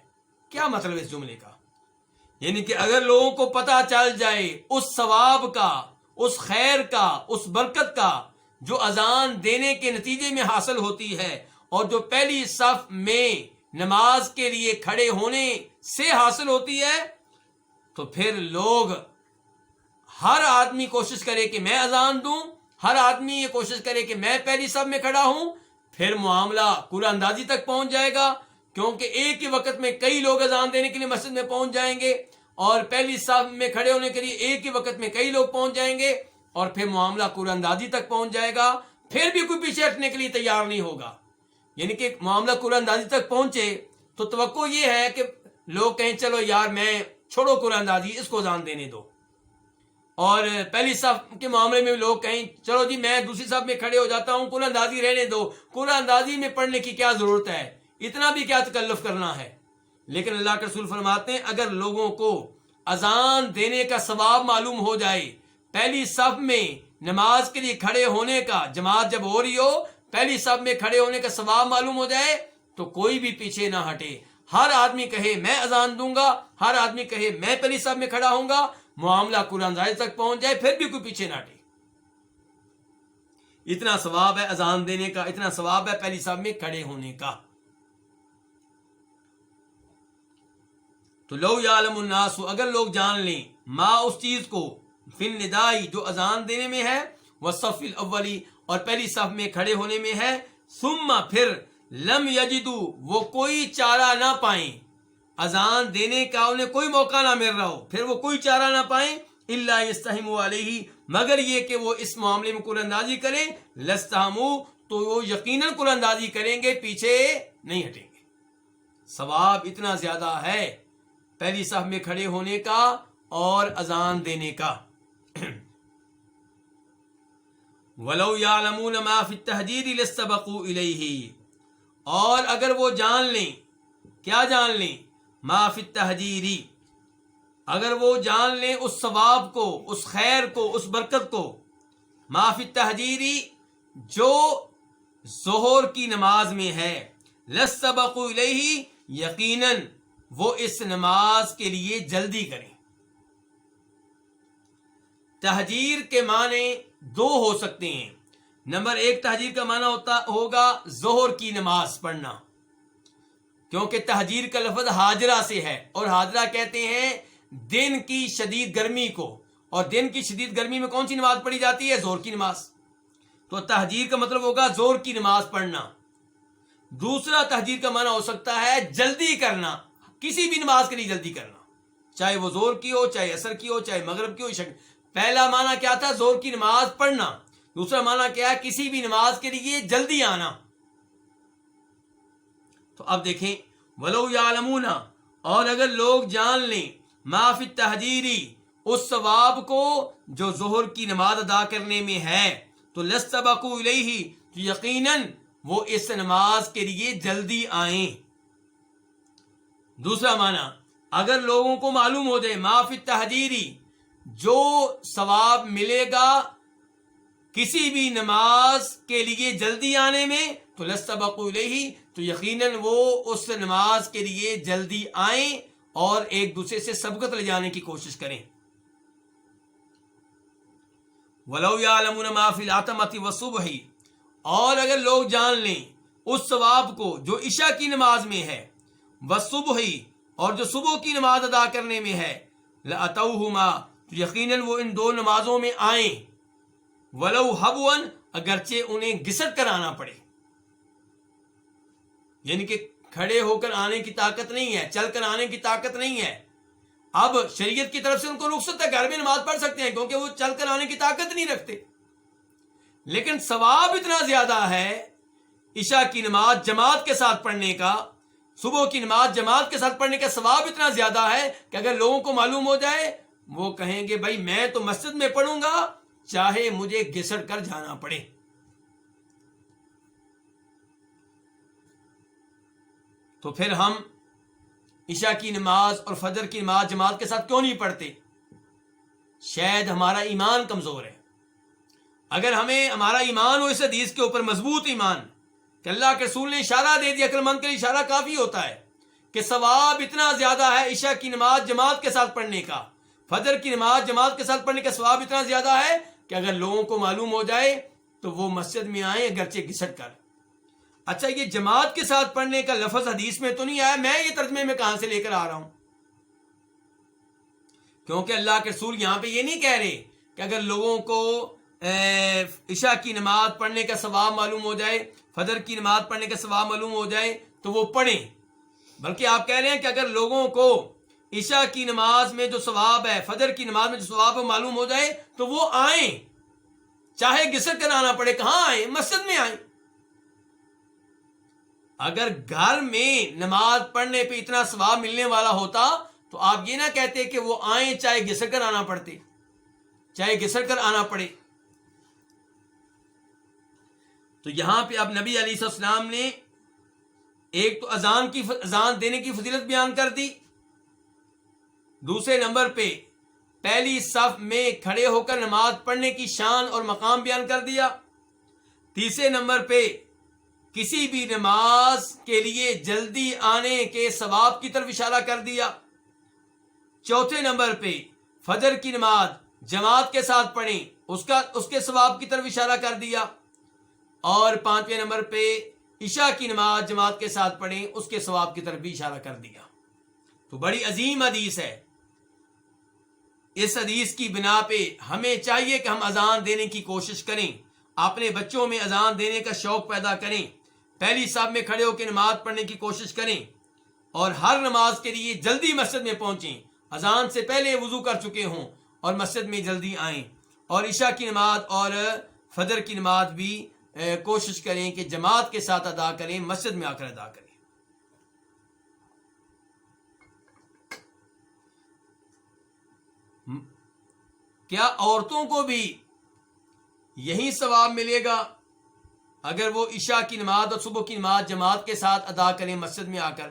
کیا مطلب اس جملے کا؟ یعنی کہ اگر لوگوں کو پتہ چل جائے اس ثواب کا، اس خیر کا، اس برکت کا جو اذان دینے کے نتیجے میں حاصل ہوتی ہے اور جو پہلی صف میں نماز کے لیے کھڑے ہونے سے حاصل ہوتی ہے، تو پھر لوگ، ہر آدمی کوشش کرے کہ میں اذان دوں، ہر آدمی یہ کوشش کرے کہ میں پہلی صف میں کھڑا ہوں. پھر معاملہ قرآن اندازی تک پہنچ جائے گا کیونکہ ایک ہی وقت میں کئی لوگ اذان دینے کے لیے مسجد میں پہنچ جائیں گے، اور پہلی صف میں کھڑے ہونے کے لیے ایک ہی وقت میں کئی لوگ پہنچ جائیں گے، اور پھر معاملہ قرآن اندازی تک پہنچ جائے گا. پھر بھی کوئی پیچھے ہٹنے کے لیے تیار نہیں ہوگا. یعنی کہ معاملہ قرآن اندازی تک پہنچے تو توقع یہ ہے کہ لوگ کہیں چلو یار میں چھوڑو قرآن اندازی، اس کو اذان دینے دو. اور پہلی صف کے معاملے میں لوگ کہیں چلو جی میں دوسری صف میں کھڑے ہو جاتا ہوں، قرآن اندازی رہنے دو، قرآن اندازی میں پڑھنے کی کیا ضرورت ہے، اتنا بھی کیا تکلف کرنا ہے۔ لیکن اللہ کے رسول فرماتے ہیں اگر لوگوں کو اذان دینے کا ثواب معلوم ہو جائے، پہلی صف میں نماز کے لیے کھڑے ہونے کا، جماعت جب ہو رہی ہو پہلی صف میں کھڑے ہونے کا ثواب معلوم ہو جائے تو کوئی بھی پیچھے نہ ہٹے، ہر آدمی کہے میں اذان دوں گا، ہر آدمی کہے میں پہلی صف میں کھڑا ہوں گا، معاملہ قرآن تک پہنچ جائے، پھر بھی کوئی پیچھے نہ ہٹے۔ اتنا ثواب ہے اذان دینے کا، اتنا ثواب ہے پہلی صف میں کھڑے ہونے کا۔ تو لو یعلم الناس، اگر لوگ جان لیں، ما اس چیز کو، فی الندائی جو اذان دینے میں ہے، والصف الاولی اور پہلی صف میں کھڑے ہونے میں ہے، ثم پھر لم یجدو وہ کوئی چارہ نہ پائیں، اذان دینے کا انہیں کوئی موقع نہ مل رہا ہو، پھر وہ کوئی چارہ نہ پائیں، الا یستحموا علیہ مگر یہ کہ وہ اس معاملے میں قرآن اندازی کریں، لستحموا تو وہ یقیناً قرآن اندازی کریں گے، پیچھے نہیں ہٹیں گے۔ ثواب اتنا زیادہ ہے پہلی صف میں کھڑے ہونے کا اور اذان دینے کا۔ وَلَوْ يَعْلَمُونَ مَا فِي التَّحْجِيرِ لَاسْتَبَقُوا إِلَيْهِ اور اگر وہ جان لیں، کیا جان لیں؟ ما فی التحجیر، اگر وہ جان لیں اس ثواب کو، اس خیر کو، اس برکت کو، ما فی التحجیر جو ظہر کی نماز میں ہے، لَاسْتَبَقُوا إِلَيْهِ یقیناً وہ اس نماز کے لیے جلدی کریں۔ تحجیر کے معنی دو ہو سکتے ہیں۔ نمبر ایک، تحجیر کا معنی ہوگا ظہر کی نماز پڑھنا، کیونکہ تحجیر کا لفظ حاجرہ سے ہے، اور حاجرہ کہتے ہیں دن کی شدید گرمی کو، اور دن کی شدید گرمی میں کون سی نماز پڑھی جاتی ہے؟ ظہر کی نماز۔ تو تحجیر کا مطلب ہوگا ظہر کی نماز پڑھنا۔ دوسرا تحجیر کا معنی ہو سکتا ہے جلدی کرنا، کسی بھی نماز کے لیے جلدی کرنا، چاہے وہ ظہر کی ہو، چاہے عصر کی ہو، چاہے مغرب کی ہو، پہلا معنی کیا تھا؟ ظہر کی نماز پڑھنا۔ دوسرا معنی کیا ہے؟ کسی بھی نماز کے لیے جلدی آنا۔ تو اب دیکھیں، وَلَوْ يَعْلَمُونَ اور اگر لوگ جان لیں، مَا فِي التَّحْجِيرِ اس ثواب کو جو ظہر کی نماز ادا کرنے میں ہے، تو لَاسْتَبَقُوا إِلَيْهِ تو یقیناً وہ اس نماز کے لیے جلدی آئیں۔ دوسرا معنی، اگر لوگوں کو معلوم ہو جائے مَا فِي التَّحْجِيرِ جو ثواب ملے گا کسی بھی نماز کے لیے جلدی آنے میں، تو لَاسْتَبَقُوا إِلَيْهِ تو یقیناً وہ اس نماز کے لیے جلدی آئیں اور ایک دوسرے سے سبقت لے جانے کی کوشش کریں۔ وَلَوْ يَعْلَمُونَ مَا فِي الْعَتَمَةِ وَالصُّبْحِ اور اگر لوگ جان لیں اس ثواب کو جو عشاء کی نماز میں ہے، وَالصُّبْحِ اور جو صبح کی نماز ادا کرنے میں ہے، لَأَتَوْهُمَا تو یقیناً وہ ان دو نمازوں میں آئیں، وَلَوْ حَبْوًا اگرچہ انہیں گھسٹ کر آنا پڑے، یعنی کہ کھڑے ہو کر آنے کی طاقت نہیں ہے، چل کر آنے کی طاقت نہیں ہے۔ اب شریعت کی طرف سے ان کو رخصت ہے، گھر میں نماز پڑھ سکتے ہیں کیونکہ وہ چل کر آنے کی طاقت نہیں رکھتے، لیکن ثواب اتنا زیادہ ہے عشاء کی نماز جماعت کے ساتھ پڑھنے کا، صبح کی نماز جماعت کے ساتھ پڑھنے کا ثواب اتنا زیادہ ہے کہ اگر لوگوں کو معلوم ہو جائے وہ کہیں گے بھائی میں تو مسجد میں پڑھوں گا چاہے مجھے گھسٹ کر جانا پڑے۔ تو پھر ہم عشاء کی نماز اور فجر کی نماز جماعت کے ساتھ کیوں نہیں پڑھتے؟ شاید ہمارا ایمان کمزور ہے۔ اگر ہمیں ہمارا ایمان ہو اس حدیث کے اوپر مضبوط ایمان کہ اللہ کے رسول نے اشارہ دے دیا، عقل مند کے لیے اشارہ کافی ہوتا ہے کہ ثواب اتنا زیادہ ہے عشاء کی نماز جماعت کے ساتھ پڑھنے کا، فجر کی نماز جماعت کے ساتھ پڑھنے کا ثواب اتنا زیادہ ہے کہ اگر لوگوں کو معلوم ہو جائے تو وہ مسجد میں آئیں اگرچہ گھسٹ کر۔ اچھا، یہ جماعت کے ساتھ پڑھنے کا لفظ حدیث میں تو نہیں آیا، میں یہ ترجمے میں کہاں سے لے کر آ رہا ہوں؟ کیونکہ اللہ کے رسول یہاں پہ یہ نہیں کہہ رہے کہ اگر لوگوں کو عشاء کی نماز پڑھنے کا ثواب معلوم ہو جائے، فجر کی نماز پڑھنے کا ثواب معلوم ہو جائے تو وہ پڑھیں، بلکہ آپ کہہ رہے ہیں کہ اگر لوگوں کو عشاء کی نماز میں جو ثواب ہے، فجر کی نماز میں جو ثواب ہے معلوم ہو جائے تو وہ آئیں، چاہے گھسٹ کر آنا پڑے۔ کہاں آئیں؟ مسجد میں آئیں۔ اگر گھر میں نماز پڑھنے پہ اتنا ثواب ملنے والا ہوتا تو آپ یہ نہ کہتے کہ وہ آئیں چاہے گھسٹ کر آنا پڑتے۔ چاہے گھسٹ کر آنا پڑے. تو یہاں پہ اب نبی علیہ السلام نے ایک تو اذان دینے کی فضیلت بیان کر دی. دوسرے نمبر پہ پہلی صف میں کھڑے ہو کر نماز پڑھنے کی شان اور مقام بیان کر دیا. تیسرے نمبر پہ کسی بھی نماز کے لیے جلدی آنے کے ثواب کی طرف اشارہ کر دیا. چوتھے نمبر پہ فجر کی نماز جماعت کے ساتھ پڑھیں اس کے ثواب کی طرف اشارہ کر دیا. اور پانچویں نمبر پہ عشاء کی نماز جماعت کے ساتھ پڑھیں اس کے ثواب کی طرف بھی اشارہ کر دیا. تو بڑی عظیم حدیث ہے. اس حدیث کی بنا پہ ہمیں چاہیے کہ ہم اذان دینے کی کوشش کریں, اپنے بچوں میں اذان دینے کا شوق پیدا کریں, پہلی صف میں کھڑے ہو کے نماز پڑھنے کی کوشش کریں, اور ہر نماز کے لیے جلدی مسجد میں پہنچیں, اذان سے پہلے وضو کر چکے ہوں اور مسجد میں جلدی آئیں. اور عشاء کی نماز اور فجر کی نماز بھی کوشش کریں کہ جماعت کے ساتھ ادا کریں, مسجد میں آ کر ادا کریں. کیا عورتوں کو بھی یہی ثواب ملے گا اگر وہ عشاء کی نماز اور صبح کی نماز جماعت کے ساتھ ادا کریں مسجد میں آ کر؟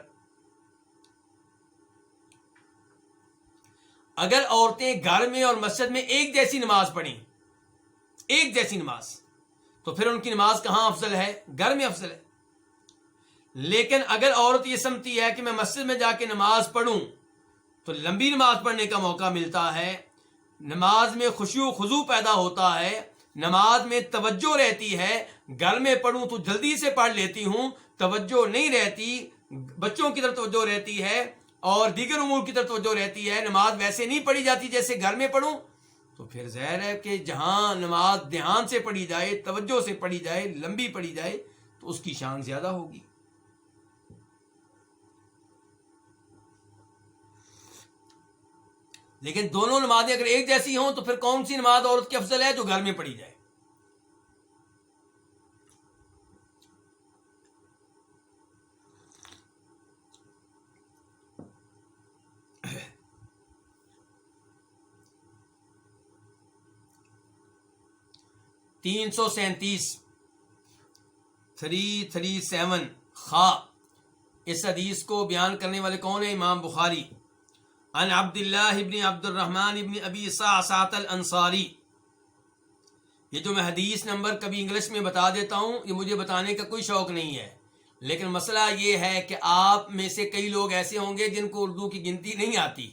اگر عورتیں گھر میں اور مسجد میں ایک جیسی نماز پڑھیں, ایک جیسی نماز, تو پھر ان کی نماز کہاں افضل ہے؟ گھر میں افضل ہے. لیکن اگر عورت یہ سمجھتی ہے کہ میں مسجد میں جا کے نماز پڑھوں تو لمبی نماز پڑھنے کا موقع ملتا ہے, نماز میں خشوع و خضوع پیدا ہوتا ہے, نماز میں توجہ رہتی ہے, گھر میں پڑھوں تو جلدی سے پڑھ لیتی ہوں, توجہ نہیں رہتی, بچوں کی طرف توجہ رہتی ہے اور دیگر امور کی طرف توجہ رہتی ہے, نماز ویسے نہیں پڑھی جاتی جیسے گھر میں پڑھوں, تو پھر ظاہر ہے کہ جہاں نماز دھیان سے پڑھی جائے, توجہ سے پڑھی جائے, لمبی پڑھی جائے تو اس کی شان زیادہ ہوگی. لیکن دونوں نمازیں اگر ایک جیسی ہوں تو پھر کون سی نماز عورت کی افضل ہے؟ جو گھر میں پڑھی جائے. تین سو 337 خا. اس حدیث کو بیان کرنے والے کون ہیں؟ امام بخاری. عن عبداللہ ابن عبد الرحمن ابن ابی صعصعۃ الانصاری. یہ جو میں حدیث نمبر کبھی انگلش میں بتا دیتا ہوں, یہ مجھے بتانے کا کوئی شوق نہیں ہے, لیکن مسئلہ یہ ہے کہ آپ میں سے کئی لوگ ایسے ہوں گے جن کو اردو کی گنتی نہیں آتی,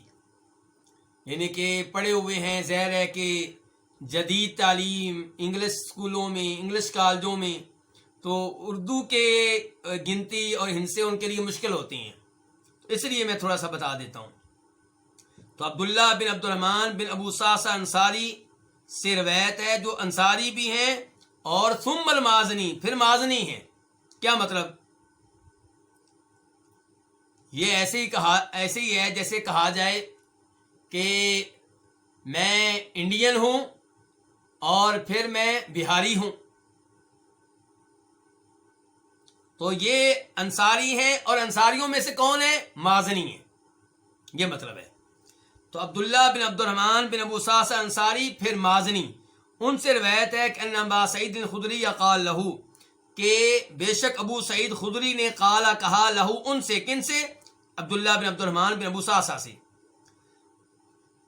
یعنی کہ پڑھے ہوئے ہیں, ظاہر ہے کہ جدید تعلیم انگلش اسکولوں میں, انگلش کالجوں میں, تو اردو کے گنتی اور ہندسے ان کے لیے مشکل ہوتی ہیں, اس لیے میں تھوڑا سا بتا دیتا ہوں. تو عبداللہ بن عبد الرحمن بن ابو صعصع انصاری سے روایت ہے, جو انصاری بھی ہیں اور ثم المازنی, پھر مازنی ہیں. کیا مطلب؟ یہ ایسے ہی ہے جیسے کہا جائے کہ میں انڈین ہوں اور پھر میں بہاری ہوں, تو یہ انصاری ہیں اور انصاریوں میں سے کون ہے؟ مازنی ہیں, یہ مطلب ہے. تو عبداللہ بن عبد الرحمن بن ابو صعصع انصاری پھر مازنی, ان سے روایت ہے کہ ان ابا سعید الخدری قال لہو, کہ بے شک ابو سعید خدری نے قالا کہا, لہو ان سے, کن سے؟ عبداللہ بن عبد الرحمن بن ابو صعصع سے.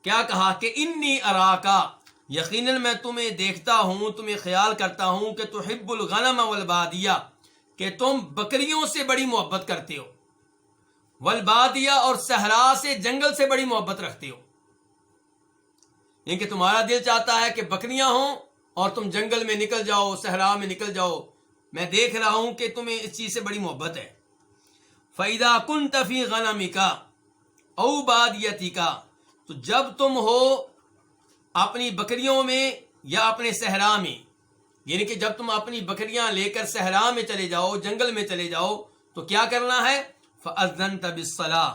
کیا کہا؟ کہ انی اراکا, یقیناً میں تمہیں دیکھتا ہوں, تمہیں خیال کرتا ہوں کہ تحب الغنم والبادیہ, کہ تم بکریوں سے بڑی محبت کرتے ہو, والبادیہ اور صحرا سے, جنگل سے بڑی محبت رکھتے ہو. یعنی کہ تمہارا دل چاہتا ہے کہ بکریاں ہوں اور تم جنگل میں نکل جاؤ, صحرا میں نکل جاؤ. میں دیکھ رہا ہوں کہ تمہیں اس چیز سے بڑی محبت ہے. فَإِذَا كُنْتَ فِي غَنَمِكَ أَوْ بَادِيَتِكَ, تو جب تم ہو اپنی بکریوں میں یا اپنے صحرا میں, یعنی کہ جب تم اپنی بکریاں لے کر صحرا میں چلے جاؤ, جنگل میں چلے جاؤ, تو کیا کرنا ہے؟ فَأَذَّنْتَ بِالصَّلَاةِ,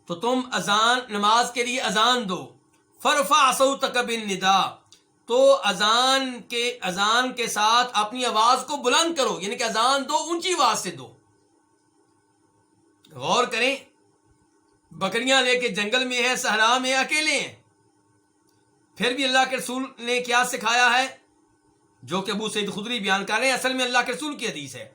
تو تم اذان, نماز کے لیے اذان دو. فَارْفَعْ صَوْتَكَ بِالنِّدَاءِ, تو اذان کے ساتھ اپنی آواز کو بلند کرو, یعنی کہ اذان دو, اونچی آواز سے دو. غور کریں, بکریاں لے کے جنگل میں ہیں, صحرا میں, اکیلے ہیں, پھر بھی اللہ کے رسول نے کیا سکھایا ہے، جو کہ ابو سعید خدری بیان کر رہے ہیں، اصل میں اللہ کے رسول کی حدیث ہے.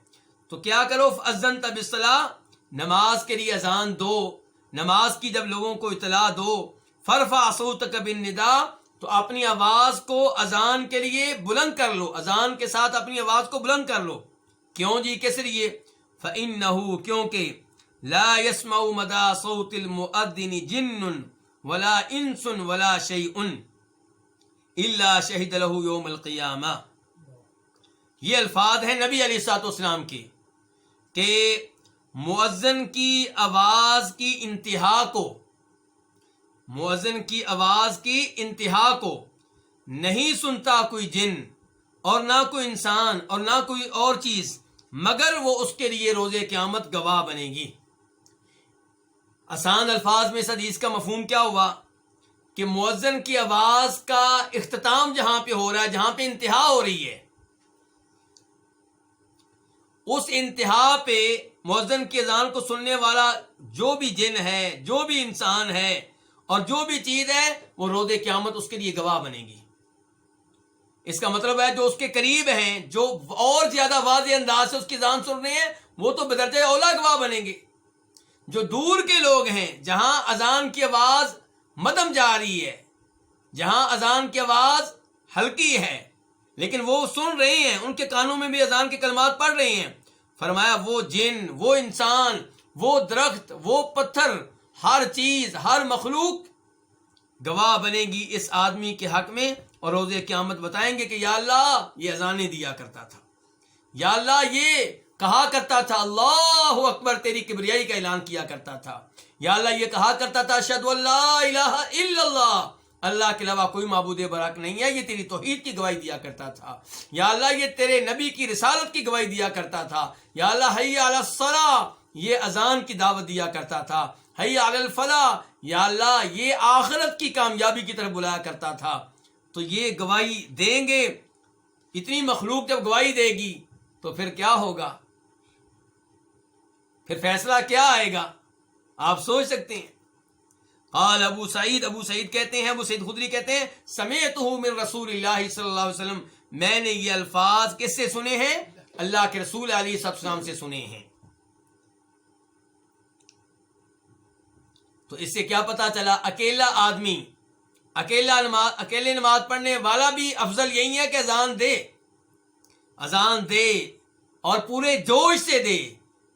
تو کیا کرو، فَأَذَّنْتَ بِالصَّلَاةِ، نماز کے لیے اذان دو، نماز کی جب لوگوں کو اطلاع دو، فَارْفَعْ صَوْتَكَ بِالنِّدَاءِ، تو اپنی آواز کو اذان کے لیے بلند کر لو، اذان کے ساتھ اپنی آواز کو بلند کر لو. کیوں جی، کس لیے؟ فَإِنَّهُ، کیونکہ لا يسمع مدى صوت المؤذن جن ولا انس ولا شيء الا شهد له يوم القیامہ. یہ الفاظ ہیں نبی علیہ الصلوۃ والسلام کے کہ مؤذن کی آواز کی انتہا کو، مؤذن کی آواز کی انتہا کو نہیں سنتا کوئی جن اور نہ کوئی انسان اور نہ کوئی اور چیز، مگر وہ اس کے لیے روز قیامت گواہ بنے گی. آسان الفاظ میں اس حدیث کا مفہوم کیا ہوا کہ مؤذن کی آواز کا اختتام جہاں پہ ہو رہا ہے، جہاں پہ انتہا ہو رہی ہے، اس انتہا پہ مؤذن کی اذان کو سننے والا جو بھی جن ہے، جو بھی انسان ہے اور جو بھی چیز ہے، وہ روز قیامت اس کے لیے گواہ بنے گی. اس کا مطلب ہے جو اس کے قریب ہیں، جو اور زیادہ واضح انداز سے اس کی اذان سن رہے ہیں، وہ تو بدرجہ اولا گواہ بنیں گے. جو دور کے لوگ ہیں، جہاں اذان کی آواز مدھم جا رہی ہے، جہاں اذان کی آواز ہلکی ہے لیکن وہ سن رہے ہیں، ان کے کانوں میں بھی اذان کے کلمات پڑھ رہے ہیں، فرمایا وہ جن، وہ انسان، وہ درخت، وہ پتھر، ہر چیز، ہر مخلوق گواہ بنے گی اس آدمی کے حق میں، اور روز قیامت بتائیں گے کہ یا اللہ یہ اذانیں دیا کرتا تھا، یا اللہ یہ کہا کرتا تھا، اللہ اکبر، تیری کبریائی کا اعلان کیا کرتا تھا، یا اللہ یہ کہا کرتا تھا، اشہد ان لا الہ الا اللہ، اللہ کے علاوہ کوئی معبود برحق نہیں ہے، یہ تیری توحید کی گواہی دیا کرتا تھا، یا اللہ یہ تیرے نبی کی رسالت کی گواہی دیا کرتا تھا، یا اللہ حی علی الصلاۃ، یہ اذان کی دعوت دیا کرتا تھا، حی علی الفلاح، یا اللہ یہ آخرت کی کامیابی کی طرف بلایا کرتا تھا. تو یہ گواہی دیں گے. اتنی مخلوق جب گواہی دے گی تو پھر کیا ہوگا، پھر فیصلہ کیا آئے گا، آپ سوچ سکتے ہیں. قال ابو سعید کہتے ہیں، ابو سعید خدری کہتے ہیں، سمعتہ من رسول اللہ صلی اللہ علیہ وسلم، میں نے یہ الفاظ کس سے سنے ہیں؟ اللہ کے رسول علیہ السلام سے سنے ہیں. تو اس سے کیا پتا چلا، اکیلا آدمی، اکیلے نماز پڑھنے والا بھی افضل یہی ہے کہ اذان دے اور پورے جوش سے دے،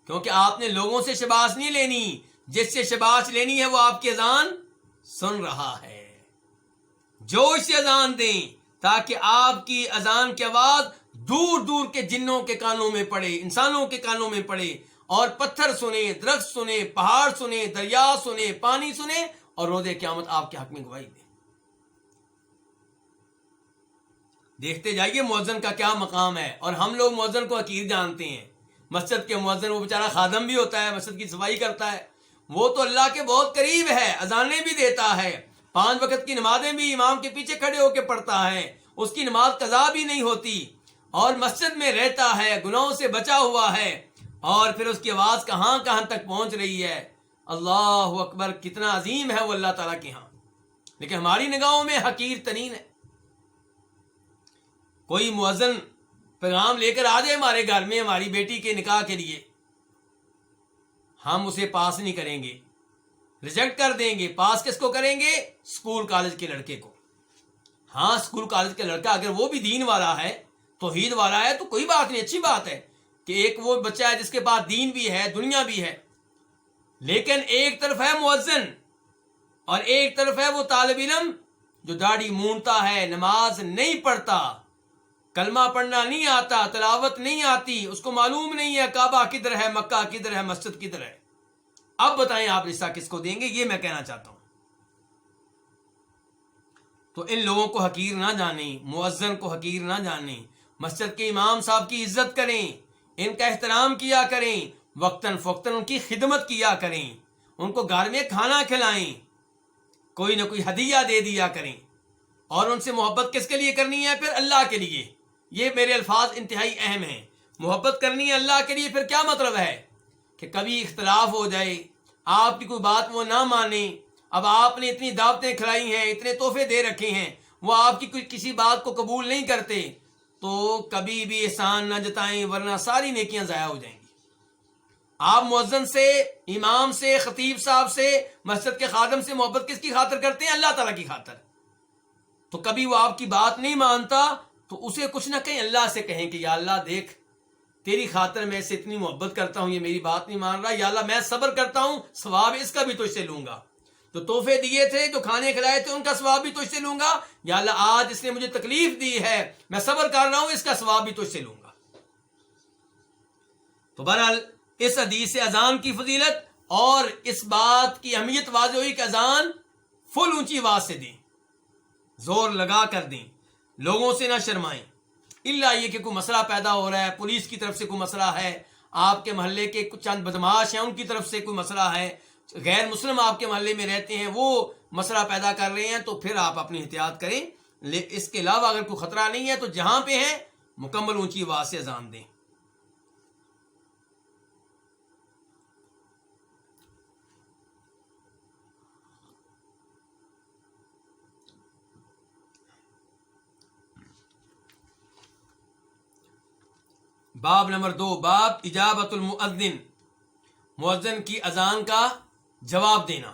کیونکہ آپ نے لوگوں سے شاباش نہیں لینی، جس سے شاباش لینی ہے وہ آپ کی اذان سن رہا ہے. جوش سے اذان دیں تاکہ آپ کی اذان کی آواز دور دور کے جنوں کے کانوں میں پڑے، انسانوں کے کانوں میں پڑے، اور پتھر سنے، درخت سنے، پہاڑ سنے، دریا سنے، پانی سنے، اور روز قیامت آپ کے حق میں گواہی دے. دیکھتے جائیے مؤذن کا کیا مقام ہے. اور ہم لوگ مؤذن کو حقیر جانتے ہیں. مسجد کے مؤذن، وہ بیچارہ خادم بھی ہوتا ہے، مسجد کی صفائی کرتا ہے، وہ تو اللہ کے بہت قریب ہے، اذانیں بھی دیتا ہے، 5 وقت کی نمازیں بھی امام کے پیچھے کھڑے ہو کے پڑھتا ہے، اس کی نماز قضا بھی نہیں ہوتی، اور مسجد میں رہتا ہے، گناہوں سے بچا ہوا ہے، اور پھر اس کی آواز کہاں کہاں تک پہنچ رہی ہے. اللہ اکبر، کتنا عظیم ہے وہ اللہ تعالیٰ کے ہاں، لیکن ہماری نگاہوں میں حقیر ترین ہے. کوئی مؤذن پیغام لے کر آ جائے ہمارے گھر میں ہماری بیٹی کے نکاح کے لیے، ہم اسے پاس نہیں کریں گے، ریجیکٹ کر دیں گے. پاس کس کو کریں گے؟ اسکول کالج کے لڑکے کو. ہاں، اسکول کالج کا لڑکا اگر وہ بھی دین والا ہے، توحید والا ہے، تو کوئی بات نہیں، اچھی بات ہے کہ ایک وہ بچہ ہے جس کے پاس دین بھی ہے، دنیا بھی ہے. لیکن ایک طرف ہے مؤذن اور ایک طرف ہے وہ طالب علم جو داڑھی مونتا ہے، نماز نہیں پڑھتا، کلمہ پڑھنا نہیں آتا، تلاوت نہیں آتی، اس کو معلوم نہیں ہے کعبہ کدھر ہے، مکہ کدھر ہے، مسجد کدھر ہے. اب بتائیں آپ رشتہ کس کو دیں گے؟ یہ میں کہنا چاہتا ہوں. تو ان لوگوں کو حقیر نہ جانیں، مؤذن کو حقیر نہ جانیں. مسجد کے امام صاحب کی عزت کریں، ان کا احترام کیا کریں، وقتاً فوقتاً ان کی خدمت کیا کریں، ان کو گھر میں کھانا کھلائیں، کوئی نہ کوئی ہدیہ دے دیا کریں. اور ان سے محبت کس کے لیے کرنی ہے؟ پھر اللہ کے لیے. یہ میرے الفاظ انتہائی اہم ہیں. محبت کرنی ہے اللہ کے لیے. پھر کیا مطلب ہے کہ کبھی اختلاف ہو جائے، آپ کی کوئی بات وہ نہ مانے، اب آپ نے اتنی دعوتیں کھلائی ہیں، اتنے تحفے دے رکھے ہیں، وہ آپ کی کسی بات کو قبول نہیں کرتے تو کبھی بھی احسان نہ جتائیں ورنہ ساری نیکیاں ضائع ہو جائیں گی۔ آپ مؤذن سے، امام سے، خطیب صاحب سے، مسجد کے خادم سے محبت کس کی خاطر کرتے ہیں؟ اللہ تعالیٰ کی خاطر۔ تو کبھی وہ آپ کی بات نہیں مانتا تو اسے کچھ نہ کہیں، اللہ سے کہیں کہ یا اللہ دیکھ، تیری خاطر میں اسے اتنی محبت کرتا ہوں، یہ میری بات نہیں مان رہا، یا اللہ میں صبر کرتا ہوں، ثواب اس کا بھی تجھ سے لوں گا، جو تحفے دیے تھے، جو کھانے کھلائے تھے، ان کا ثواب بھی تجھ سے لوں گا، یا اللہ آج اس نے مجھے تکلیف دی ہے، میں صبر کر رہا ہوں، اس کا ثواب بھی تجھ سے لوں گا۔ تو بہرحال اس حدیث سے اذان کی فضیلت اور اس بات کی اہمیت واضح ہوئی کہ اذان فل اونچی آواز سے دیں، زور لگا کر دیں، لوگوں سے نہ شرمائیں، الا یہ کہ کوئی مسئلہ پیدا ہو رہا ہے، پولیس کی طرف سے کوئی مسئلہ ہے، آپ کے محلے کے کچھ چند بدماش ہیں ان کی طرف سے کوئی مسئلہ ہے، غیر مسلم آپ کے محلے میں رہتے ہیں وہ مسئلہ پیدا کر رہے ہیں، تو پھر آپ اپنی احتیاط کریں۔ اس کے علاوہ اگر کوئی خطرہ نہیں ہے تو جہاں پہ ہیں مکمل اونچی آواز سے اذان دیں۔ باب نمبر 2، باب اجابت المؤذن، مؤذن کی اذان کا جواب دینا۔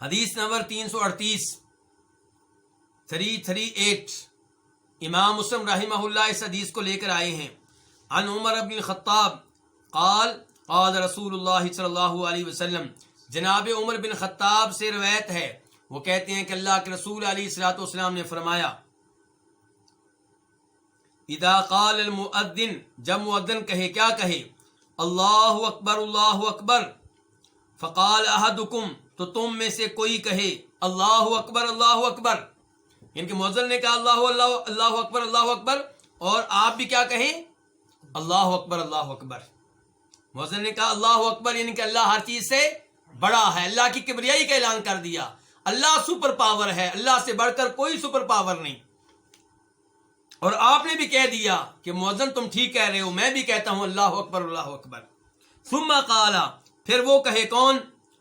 حدیث نمبر 338 امام مسلم رحمہ اللہ اس حدیث کو لے کر آئے ہیں۔ عن عمر بن الخطاب قال قال رسول اللہ صلی اللہ علیہ وسلم، جناب عمر بن خطاب سے روایت ہے، وہ کہتے ہیں کہ اللہ کے رسول علیہ الصلوۃ والسلام نے فرمایا، اذا قال المؤذن، جب مؤذن کہے، کیا کہے؟ اللہ اکبر اللہ اکبر، فقال احدکم، تو تم میں سے کوئی کہے اللہ اکبر اللہ اکبر، یعنی کہ مؤذن نے کہا اللہ اکبر اللہ اکبر، اور آپ بھی کیا کہیں؟ اللہ اکبر اللہ اکبر۔ مؤذن نے کہا اللہ اکبر، یعنی کہ اللہ ہر چیز سے بڑا ہے، اللہ کی کبریائی کا اعلان کر دیا، اللہ سپر پاور ہے، اللہ سے بڑھ کر کوئی سپر پاور نہیں۔ اور آپ نے بھی کہہ دیا کہ مؤذن تم ٹھیک کہہ رہے ہو، میں بھی کہتا ہوں اللہ اکبر اللہ اکبر۔ ثم قال، پھر وہ کہے، کون؟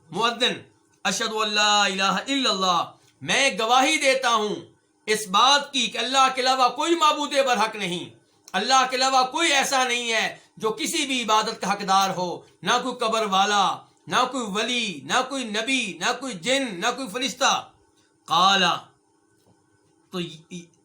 مؤذن، اشہد ان لا الہ الا اللہ، میں گواہی دیتا ہوں اس بات کی کہ اللہ کے علاوہ کوئی معبود برحق نہیں، اللہ کے علاوہ کوئی ایسا نہیں ہے جو کسی بھی عبادت کا حقدار ہو، نہ کوئی قبر والا، نہ کوئی ولی، نہ کوئی نبی، نہ کوئی جن، نہ کوئی فرشتہ۔ قال،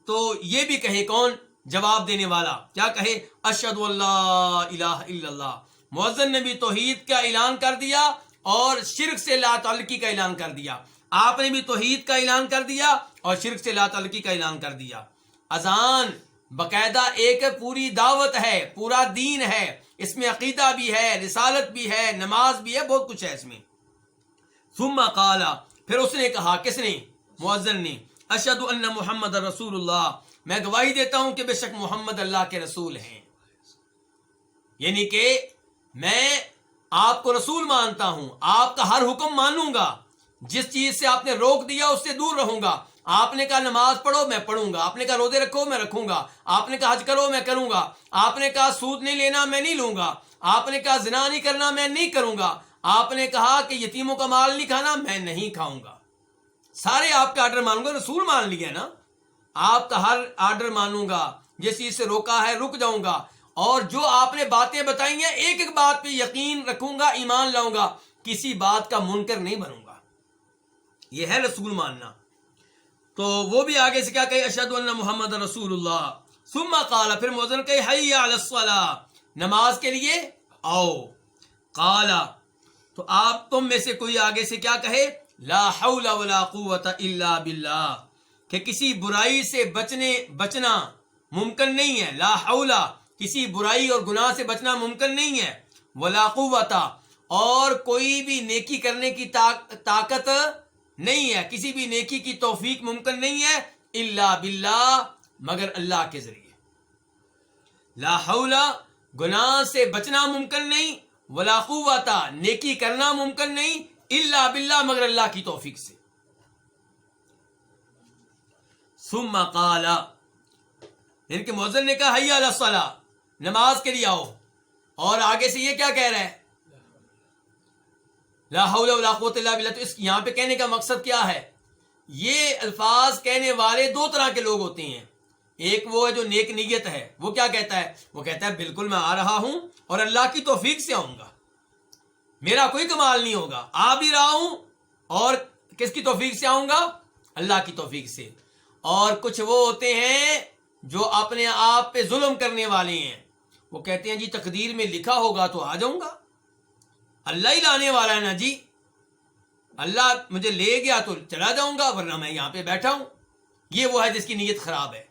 تو یہ بھی کہے، کون؟ جواب دینے والا، کیا کہے؟ اشہد ان لا الہ الا اللہ۔ مؤذن نے بھی توحید کا اعلان کر دیا اور شرک سے لا تعلقی کا اعلان کر دیا، آپ نے بھی توحید کا اعلان کر دیا اور شرک سے لا تعلقی کا اعلان کر دیا۔ اذان باقاعدہ ایک پوری دعوت ہے، پورا دین ہے، اس میں عقیدہ بھی ہے، رسالت بھی ہے، نماز بھی ہے، بہت کچھ ہے اس میں۔ ثم قال، پھر اس نے کہا، کس نے؟ مؤذن نے، اشہد ان محمد رسول اللہ، میں گواہی دیتا ہوں کہ بے شک محمد اللہ کے رسول ہیں، یعنی کہ میں آپ کو رسول مانتا ہوں، آپ کا ہر حکم مانوں گا، جس چیز سے آپ نے روک دیا اس سے دور رہوں گا۔ آپ نے کہا نماز پڑھو، میں پڑھوں گا، آپ نے کہا روزے رکھو، میں رکھوں گا، آپ نے کہا حج کرو، میں کروں گا، آپ نے کہا سود نہیں لینا، میں نہیں لوں گا، آپ نے کہا زنا نہیں کرنا، میں نہیں کروں گا، آپ نے کہا کہ یتیموں کا مال نہیں کھانا، میں نہیں کھاؤں گا، سارے آپ کا آرڈر مانوں گا۔ رسول مان لیا نا، آپ کا ہر آرڈر مانوں گا، جس چیز سے روکا ہے رک جاؤں گا، اور جو آپ نے باتیں بتائی ہیں ایک ایک بات پہ یقین رکھوں گا، ایمان لاؤں گا، کسی بات کا منکر نہیں بنوں گا۔ یہ ہے رسول ماننا۔ تو وہ بھی آگے سے کیا کہے؟ اشہد ان محمد رسول اللہ۔ ثم قال، پھر مؤذن کہے، حی علی الصلاۃ، نماز کے لیے آؤ۔ قال، تو آپ تم میں سے کوئی آگے سے کیا کہے؟ لا حول ولا قوت الا باللہ، کہ کسی برائی سے بچنا ممکن نہیں ہے، لا حول، کسی برائی اور گناہ سے بچنا ممکن نہیں ہے، ولا قوت، اور کوئی بھی نیکی کرنے کی طاقت نہیں ہے، کسی بھی نیکی کی توفیق ممکن نہیں ہے، الا باللہ، مگر اللہ کے ذریعے۔ لا حول، گناہ سے بچنا ممکن نہیں، ولا قوت، نیکی کرنا ممکن نہیں، الا باللہ، مگر اللہ کی توفیق سے۔ ثم قال، یعنی کہ مؤذن نے کہا حی علی الصلاۃ، نماز کے لیے آؤ، اور آگے سے یہ کیا کہہ رہا ہے؟ لا حول ولا قوت الا باللہ۔ تو اس یہاں پہ کہنے کا مقصد کیا ہے یہ الفاظ کہنے والے دو طرح کے لوگ ہوتے ہیں. ایک وہ ہے جو نیک نیت ہے، وہ کیا کہتا ہے؟ وہ کہتا ہے بالکل میں آ رہا ہوں اور اللہ کی توفیق سے آؤں گا، میرا کوئی کمال نہیں ہوگا، آ بھی رہا ہوں اور کس کی توفیق سے آؤں گا؟ اللہ کی توفیق سے. اور کچھ وہ ہوتے ہیں جو اپنے آپ پہ ظلم کرنے والے ہیں، وہ کہتے ہیں جی تقدیر میں لکھا ہوگا تو آ جاؤں گا، اللہ ہی لانے والا ہے نا جی، اللہ مجھے لے گیا تو چلا جاؤں گا ورنہ میں یہاں پہ بیٹھا ہوں. یہ وہ ہے جس کی نیت خراب ہے.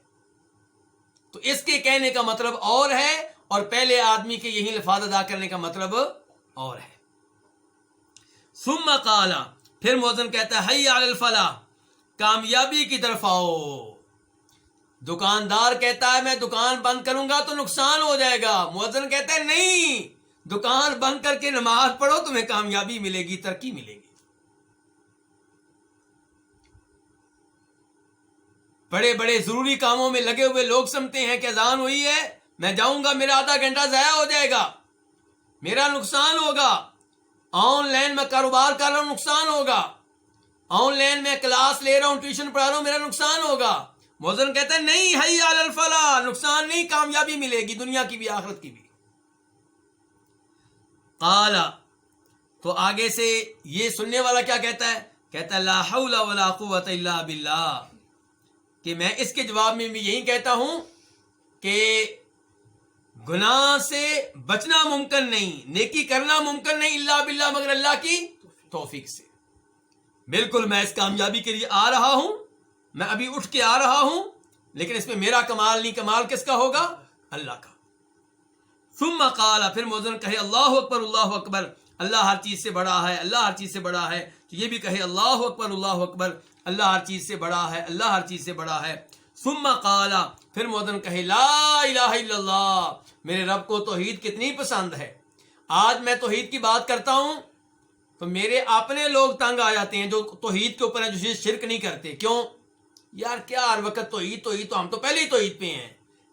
تو اس کے کہنے کا مطلب اور ہے اور پہلے آدمی کے یہی الفاظ ادا کرنے کا مطلب اور ہے. ثم قال، پھر مؤذن کہتا ہے حی علی الفلاح، کامیابی کی طرف آؤ. دکاندار کہتا ہے میں دکان بند کروں گا تو نقصان ہو جائے گا، مؤذن کہتا ہے نہیں، دکان بند کر کے نماز پڑھو، تمہیں کامیابی ملے گی، ترقی ملے گی. بڑے بڑے ضروری کاموں میں لگے ہوئے لوگ سمجھتے ہیں کہ اذان ہوئی ہے میں جاؤں گا، میرا آدھا گھنٹہ ضائع ہو جائے گا، میرا نقصان ہوگا. آن لائن میں کاروبار کر رہا ہوں، نقصان ہوگا. آن لائن میں کلاس لے رہا ہوں، ٹیوشن پڑھا رہا ہوں، میرا نقصان ہوگا. مؤذن کہتا ہے نہیں، حی علی الفلاح، نقصان نہیں، کامیابی ملے گی، دنیا کی بھی آخرت کی بھی. قال، تو آگے سے یہ سننے والا کیا کہتا ہے؟ کہتا ہے لا حول ولا قوت الا باللہ، کہ میں اس کے جواب میں بھی یہی کہتا ہوں کہ گناہ سے بچنا ممکن نہیں، نیکی کرنا ممکن نہیں الا باللہ، مگر اللہ کی توفیق سے. بالکل میں اس کامیابی کے لیے آ رہا ہوں، میں ابھی اٹھ کے آ رہا ہوں، لیکن اس میں میرا کمال نہیں، کمال کس کا ہوگا؟ اللہ کا. ثم قال، پھر مؤذن کہے اللہ اکبر اللہ اکبر، اللہ ہر چیز سے بڑا ہے، اللہ ہر چیز سے بڑا ہے. تو یہ بھی کہے اللہ اکبر اللہ اکبر، اللہ ہر چیز سے بڑا ہے، اللہ ہر چیز سے بڑا ہے. ثم قال، پھر مؤذن کہے لا الہ الا اللہ، میرے رب کو توحید کتنی پسند ہے. آج میں توحید کی بات کرتا ہوں تو میرے اپنے لوگ تنگ آ جاتے ہیں جو توحید کے اوپر ہیں، جو شرک نہیں کرتے. کیوں یار، کیا ہر وقت توحید توحید، تو ہم تو پہلے ہی توحید پہ ہیں.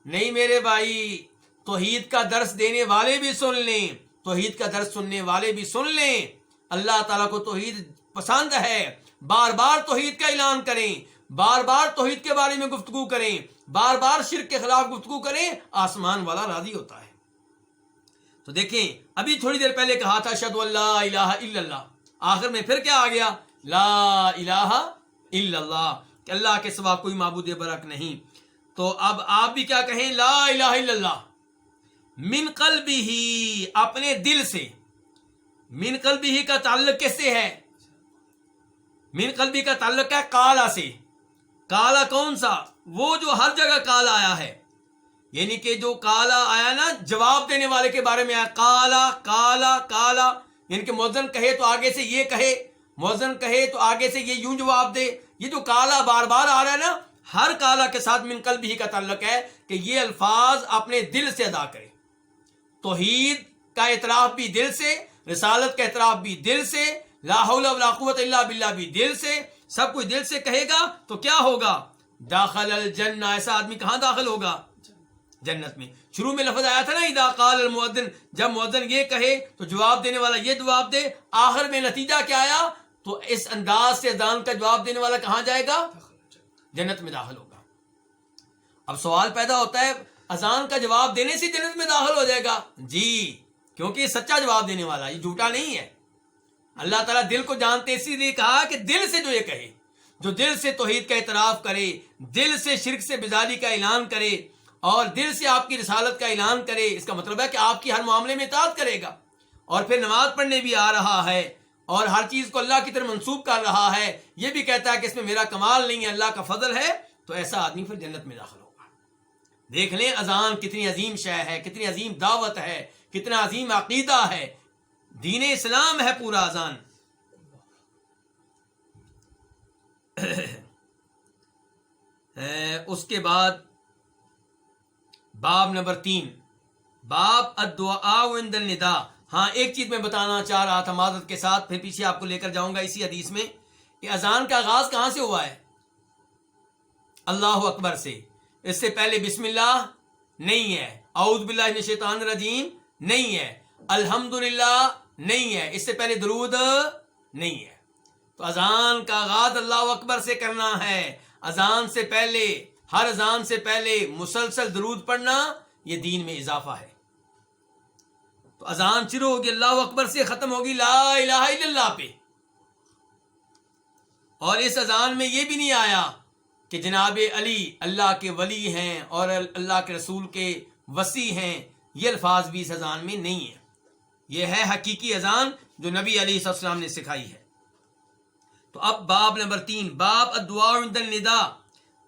نہیں میرے بھائی، توحید کا درس دینے والے بھی سن لیں، توحید کا درس سننے والے بھی سن لیں. اللہ تعالیٰ کو توحید پسند ہے، بار بار توحید کا اعلان کریں، بار بار توحید کے بارے میں گفتگو کریں، بار بار شرک کے خلاف گفتگو کریں، آسمان والا راضی ہوتا ہے. تو دیکھیں ابھی تھوڑی دیر پہلے کہا تھا اشہدو ان لا الہ الا اللہ، آخر میں پھر کیا آ گیا؟ لا الہ الا اللہ، کہ اللہ کے سوا کوئی معبود برحق نہیں. تو اب آپ بھی کیا کہیں؟ لا الہ الا اللہ من قلبہ، اپنے دل سے. من قلبہ کا تعلق کس سے ہے؟ من قلبی کا تعلق ہے کالا سے. کالا کون سا؟ وہ جو ہر جگہ کالا آیا ہے، یعنی کہ جو کالا آیا نا جواب دینے والے کے بارے میں آیا، کالا کالا کالا، یعنی کہ مؤذن کہے تو آگے سے یہ کہے، مؤذن کہے تو آگے سے یہ یوں جواب دے. یہ جو کالا بار بار آ رہا ہے نا، ہر کالا کے ساتھ من قلبہ کا تعلق ہے کہ یہ الفاظ اپنے دل سے ادا کرے. توحید کا اعتراف بھی دل سے، رسالت کا اعتراف بھی دل سے، لا حول ولا قوت الا باللہ بھی دل سے، سب کچھ دل سے کہے گا تو کیا ہوگا؟ داخل الجنہ، ایسا آدمی کہاں داخل ہوگا؟ جنت میں. شروع میں لفظ آیا تھا نا اذا قال المؤذن، جب مؤذن یہ کہے تو جواب دینے والا یہ جواب دے. آخر میں نتیجہ کیا آیا؟ تو اس انداز سے اذان کا جواب دینے والا کہاں جائے گا؟ جنت میں داخل ہوگا. اب سوال پیدا ہوتا ہے اذان کا جواب دینے سے جنت میں داخل ہو جائے گا؟ جی، کیونکہ یہ سچا جواب دینے والا، یہ جھوٹا نہیں ہے. اللہ تعالیٰ دل کو جانتے، اسی لیے کہا کہ دل سے جو یہ کہے، جو دل سے توحید کا اعتراف کرے، دل سے شرک سے بیزاری کا اعلان کرے اور دل سے آپ کی رسالت کا اعلان کرے، اس کا مطلب ہے کہ آپ کی ہر معاملے میں اطاعت کرے گا اور پھر نماز پڑھنے بھی آ رہا ہے اور ہر چیز کو اللہ کی طرف منسوب کر رہا ہے. یہ بھی کہتا ہے کہ اس میں میرا کمال نہیں ہے، اللہ کا فضل ہے، تو ایسا آدمی پھر جنت میں داخل ہوگا. دیکھ لیں اذان کتنی عظیم شے ہے، کتنی عظیم دعوت ہے، کتنا عظیم عقیدہ ہے، دین اسلام ہے پورا اذان. اس کے بعد باب نمبر 3، باب الدعاء عند النداء. ہاں ایک چیز میں بتانا چاہ رہا تھا معذرت کے ساتھ، پھر پیچھے آپ کو لے کر جاؤں گا اسی حدیث میں. کہ اذان کا آغاز کہاں سے ہوا ہے؟ اللہ اکبر سے. اس سے پہلے بسم اللہ نہیں ہے، اعوذ باللہ من الشیطان الرجیم نہیں ہے، الحمدللہ نہیں ہے، اس سے پہلے درود نہیں ہے. تو اذان کا آغاز اللہ اکبر سے کرنا ہے. اذان سے پہلے، ہر اذان سے پہلے مسلسل درود پڑھنا یہ دین میں اضافہ ہے. تو اذان شروع ہوگی اللہ اکبر سے، ختم ہوگی لا الہ الا اللہ پہ. اور اس اذان میں یہ بھی نہیں آیا کہ جناب علی اللہ کے ولی ہیں اور اللہ کے رسول کے وصی ہیں، یہ الفاظ بھی اس اذان میں نہیں ہیں. یہ ہے حقیقی اذان جو نبی علیہ السلام نے سکھائی ہے. تو اب باب نمبر 3، باب الدعاء عند النداء،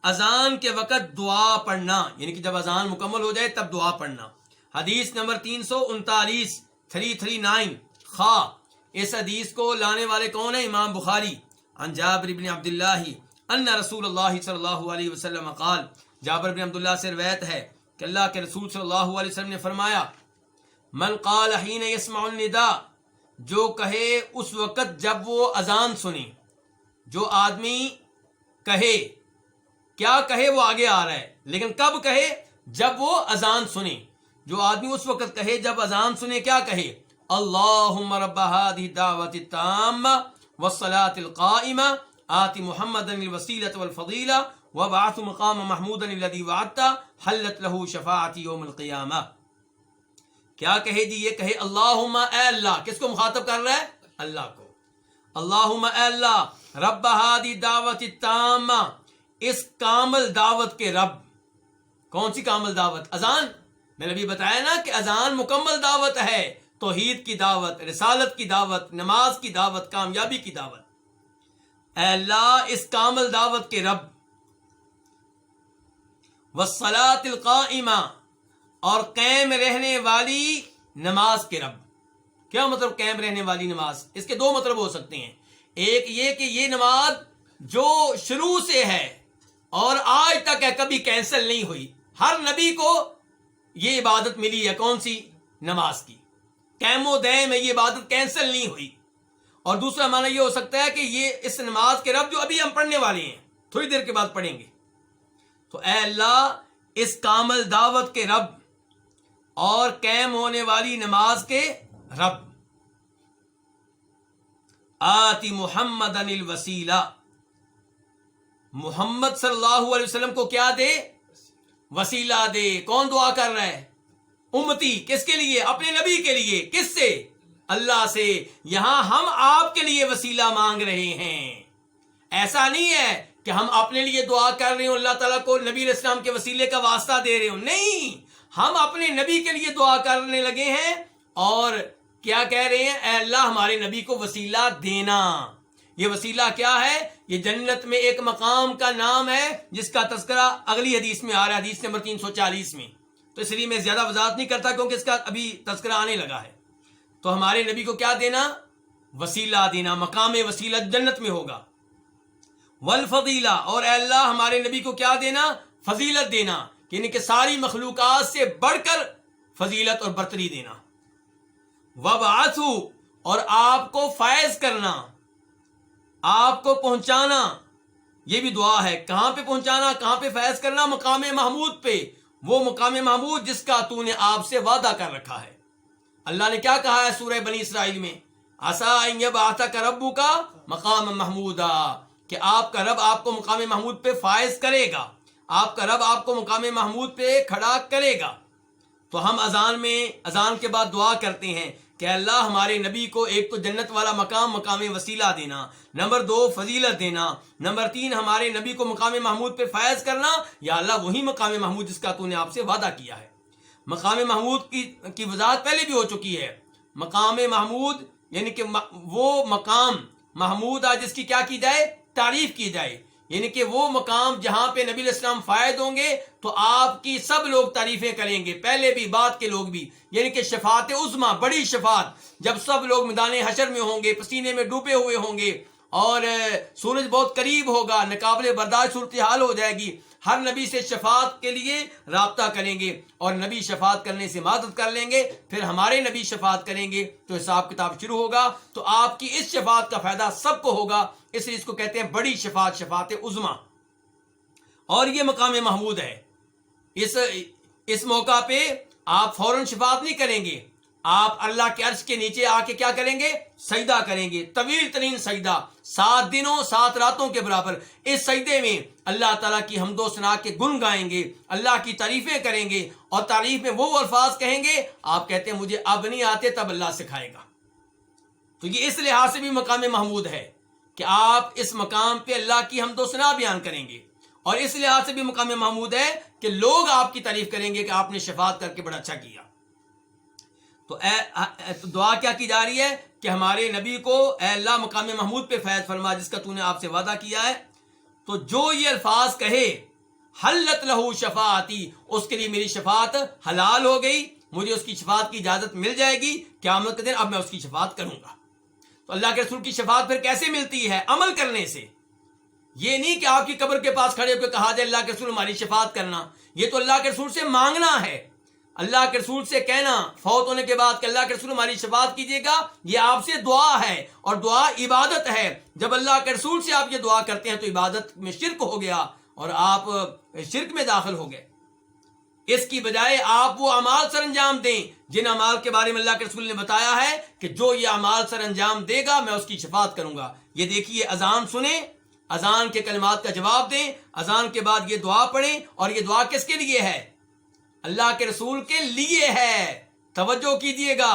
اذان کے وقت دعا پڑھنا، یعنی کہ جب اذان مکمل ہو جائے تب دعا پڑھنا. حدیث نمبر 339 خا. اس حدیث کو لانے والے کون ہیں؟ امام بخاری. عن جابر بن عبداللہ ان رسول اللہ صلی اللہ علیہ وسلم قال، جابر بن عبداللہ سے روایت ہے کہ اللہ کے رسول صلی اللہ علیہ وسلم نے فرمایا، من قال حین یسمع النداء، جو کہے اس وقت جب وہ اذان سنے. جو آدمی کہے، کیا کہے وہ آگے آ رہا ہے، لیکن کب کہے؟ جب وہ اذان سنے. جو آدمی اس وقت کہے جب اذان سنے، کیا کہے؟ اللہم رب هذه الدعوة التامة والصلاة القائمة آت محمدا الوسیلة والفضیلة وابعث مقام محمودا الذي وعدته حلت له شفاعتی یوم القیامہ. کیا کہے جی؟ یہ کہے اللہم، اے اللہ. کس کو مخاطب کر رہا ہے؟ اللہ کو. اللہم، اے اللہ، رب هذه الدعوة التامة، اس کامل دعوت کے رب. کون سی کامل دعوت؟ اذان. میں نے ابھی بتایا نا کہ اذان مکمل دعوت ہے، توحید کی دعوت، رسالت کی دعوت، نماز کی دعوت، کامیابی کی دعوت. اے اللہ، اس کامل دعوت کے رب. والصلاة القائمہ، اور قائم رہنے والی نماز کے رب. کیا مطلب قائم رہنے والی نماز؟ اس کے دو مطلب ہو سکتے ہیں. ایک یہ کہ یہ نماز جو شروع سے ہے اور آج تک ہے، کبھی کینسل نہیں ہوئی. ہر نبی کو یہ عبادت ملی ہے، کون سی؟ نماز کی. قائم و دائم ہے، یہ عبادت کینسل نہیں ہوئی. اور دوسرا معنی یہ ہو سکتا ہے کہ یہ اس نماز کے رب جو ابھی ہم پڑھنے والے ہیں، تھوڑی دیر کے بعد پڑھیں گے. تو اے اللہ، اس کامل دعوت کے رب اور قائم ہونے والی نماز کے رب. آتی محمد الوسیلہ، محمد صلی اللہ علیہ وسلم کو کیا دے؟ وسیلہ دے. کون دعا کر رہا ہے؟ امتی. کس کے لیے؟ اپنے نبی کے لیے. کس سے؟ اللہ سے. یہاں ہم آپ کے لیے وسیلہ مانگ رہے ہیں. ایسا نہیں ہے کہ ہم اپنے لیے دعا کر رہے ہوں، اللہ تعالیٰ کو نبی علیہ السلام کے وسیلے کا واسطہ دے رہے ہوں. نہیں، ہم اپنے نبی کے لیے دعا کرنے لگے ہیں اور کیا کہہ رہے ہیں؟ اے اللہ، ہمارے نبی کو وسیلہ دینا. یہ وسیلہ کیا ہے؟ یہ جنت میں ایک مقام کا نام ہے جس کا تذکرہ اگلی حدیث میں آ رہا ہے، حدیث نمبر 340 میں. تو اس لیے میں زیادہ وضاحت نہیں کرتا کیونکہ اس کا ابھی تذکرہ آنے لگا ہے. تو ہمارے نبی کو کیا دینا؟ وسیلہ دینا. مقام وسیلہ جنت میں ہوگا. والفضیلہ، اور اے اللہ ہمارے نبی کو کیا دینا؟ فضیلت دینا، یعنی کہ ساری مخلوقات سے بڑھ کر فضیلت اور برتری دینا. وابعثوا، اور آپ کو فائز کرنا، آپ کو پہنچانا. یہ بھی دعا ہے. کہاں پہ پہنچانا؟ کہاں پہ فائز کرنا؟ مقام محمود پہ. وہ مقام محمود جس کا تو نے آپ سے وعدہ کر رکھا ہے. اللہ نے کیا کہا ہے سورہ بنی اسرائیل میں؟ عسیٰ ان یبعثک ربک مقام محمودا، کہ آپ کا رب آپ کو مقام محمود پہ فائز کرے گا. آپ کا رب آپ کو مقام محمود پہ کھڑا کرے گا. تو ہم اذان کے بعد دعا کرتے ہیں کہ اللہ ہمارے نبی کو ایک تو جنت والا مقام وسیلہ دینا، نمبر 2 فضیلت دینا، نمبر 3 ہمارے نبی کو مقام محمود پہ فائز کرنا. یا اللہ وہی مقام محمود جس کا تو نے آپ سے وعدہ کیا ہے. مقام محمود کی وضاحت پہلے بھی ہو چکی ہے. مقام محمود یعنی کہ وہ مقام محمود جس کی کیا کی جائے؟ تعریف کی جائے. یعنی کہ وہ مقام جہاں پہ نبی علیہ السلام فائد ہوں گے تو آپ کی سب لوگ تعریفیں کریں گے، پہلے بھی بعد کے لوگ بھی. یعنی کہ شفاعت عظمیٰ، بڑی شفاعت، جب سب لوگ میدان حشر میں ہوں گے، پسینے میں ڈوبے ہوئے ہوں گے اور سورج بہت قریب ہوگا، ناقابل برداشت صورتحال ہو جائے گی. ہر نبی سے شفاعت کے لیے رابطہ کریں گے اور نبی شفاعت کرنے سے مدد کر لیں گے. پھر ہمارے نبی شفاعت کریں گے تو حساب کتاب شروع ہوگا. تو آپ کی اس شفاعت کا فائدہ سب کو ہوگا، اس لیے اس کو کہتے ہیں بڑی شفاعت، شفاعت عظمیٰ. اور یہ مقام محمود ہے. اس موقع پہ آپ فوراً شفاعت نہیں کریں گے، آپ اللہ کے عرش کے نیچے آ کے کیا کریں گے؟ سجدہ کریں گے، طویل ترین سجدہ، 7 دنوں 7 راتوں کے برابر۔ اس سجدے میں اللہ تعالیٰ کی حمد و ثنا کے گن گائیں گے، اللہ کی تعریفیں کریں گے، اور تعریف میں وہ الفاظ کہیں گے آپ کہتے ہیں مجھے اب نہیں آتے، تب اللہ سکھائے گا۔ تو یہ اس لحاظ سے بھی مقام محمود ہے کہ آپ اس مقام پہ اللہ کی حمد و ثنا بیان کریں گے، اور اس لحاظ سے بھی مقام محمود ہے کہ لوگ آپ کی تعریف کریں گے کہ آپ نے شفاعت کر کے بڑا اچھا کیا۔ تو دعا کیا کی جا رہی ہے کہ ہمارے نبی کو اے اللہ مقام محمود پہ فیض فرما جس کا تو نے آپ سے وعدہ کیا ہے۔ تو جو یہ الفاظ کہے حلت لہو شفاعتی، اس کے لیے میری شفاعت حلال ہو گئی، مجھے اس کی شفاعت کی اجازت مل جائے گی قیامت کے دن، اب میں اس کی شفاعت کروں گا۔ تو اللہ کے رسول کی شفاعت پھر کیسے ملتی ہے؟ عمل کرنے سے۔ یہ نہیں کہ آپ کی قبر کے پاس کھڑے ہو کے کہا جائے اللہ کے رسول ہماری شفاعت کرنا، یہ تو اللہ کے رسول سے مانگنا ہے۔ اللہ کے رسول سے کہنا فوت ہونے کے بعد کہ اللہ کے رسول ہماری شفاعت کیجیے گا، یہ آپ سے دعا ہے، اور دعا عبادت ہے۔ جب اللہ کے رسول سے آپ یہ دعا کرتے ہیں تو عبادت میں شرک ہو گیا اور آپ شرک میں داخل ہو گئے۔ اس کی بجائے آپ وہ اعمال سر انجام دیں جن اعمال کے بارے میں اللہ کے رسول نے بتایا ہے کہ جو یہ اعمال سر انجام دے گا میں اس کی شفاعت کروں گا۔ یہ دیکھیے، اذان سنیں، اذان کے کلمات کا جواب دیں، اذان کے بعد یہ دعا پڑھیں، اور یہ دعا کس کے لیے ہے؟ اللہ کے رسول کے لیے ہے۔ توجہ کیجیے گا،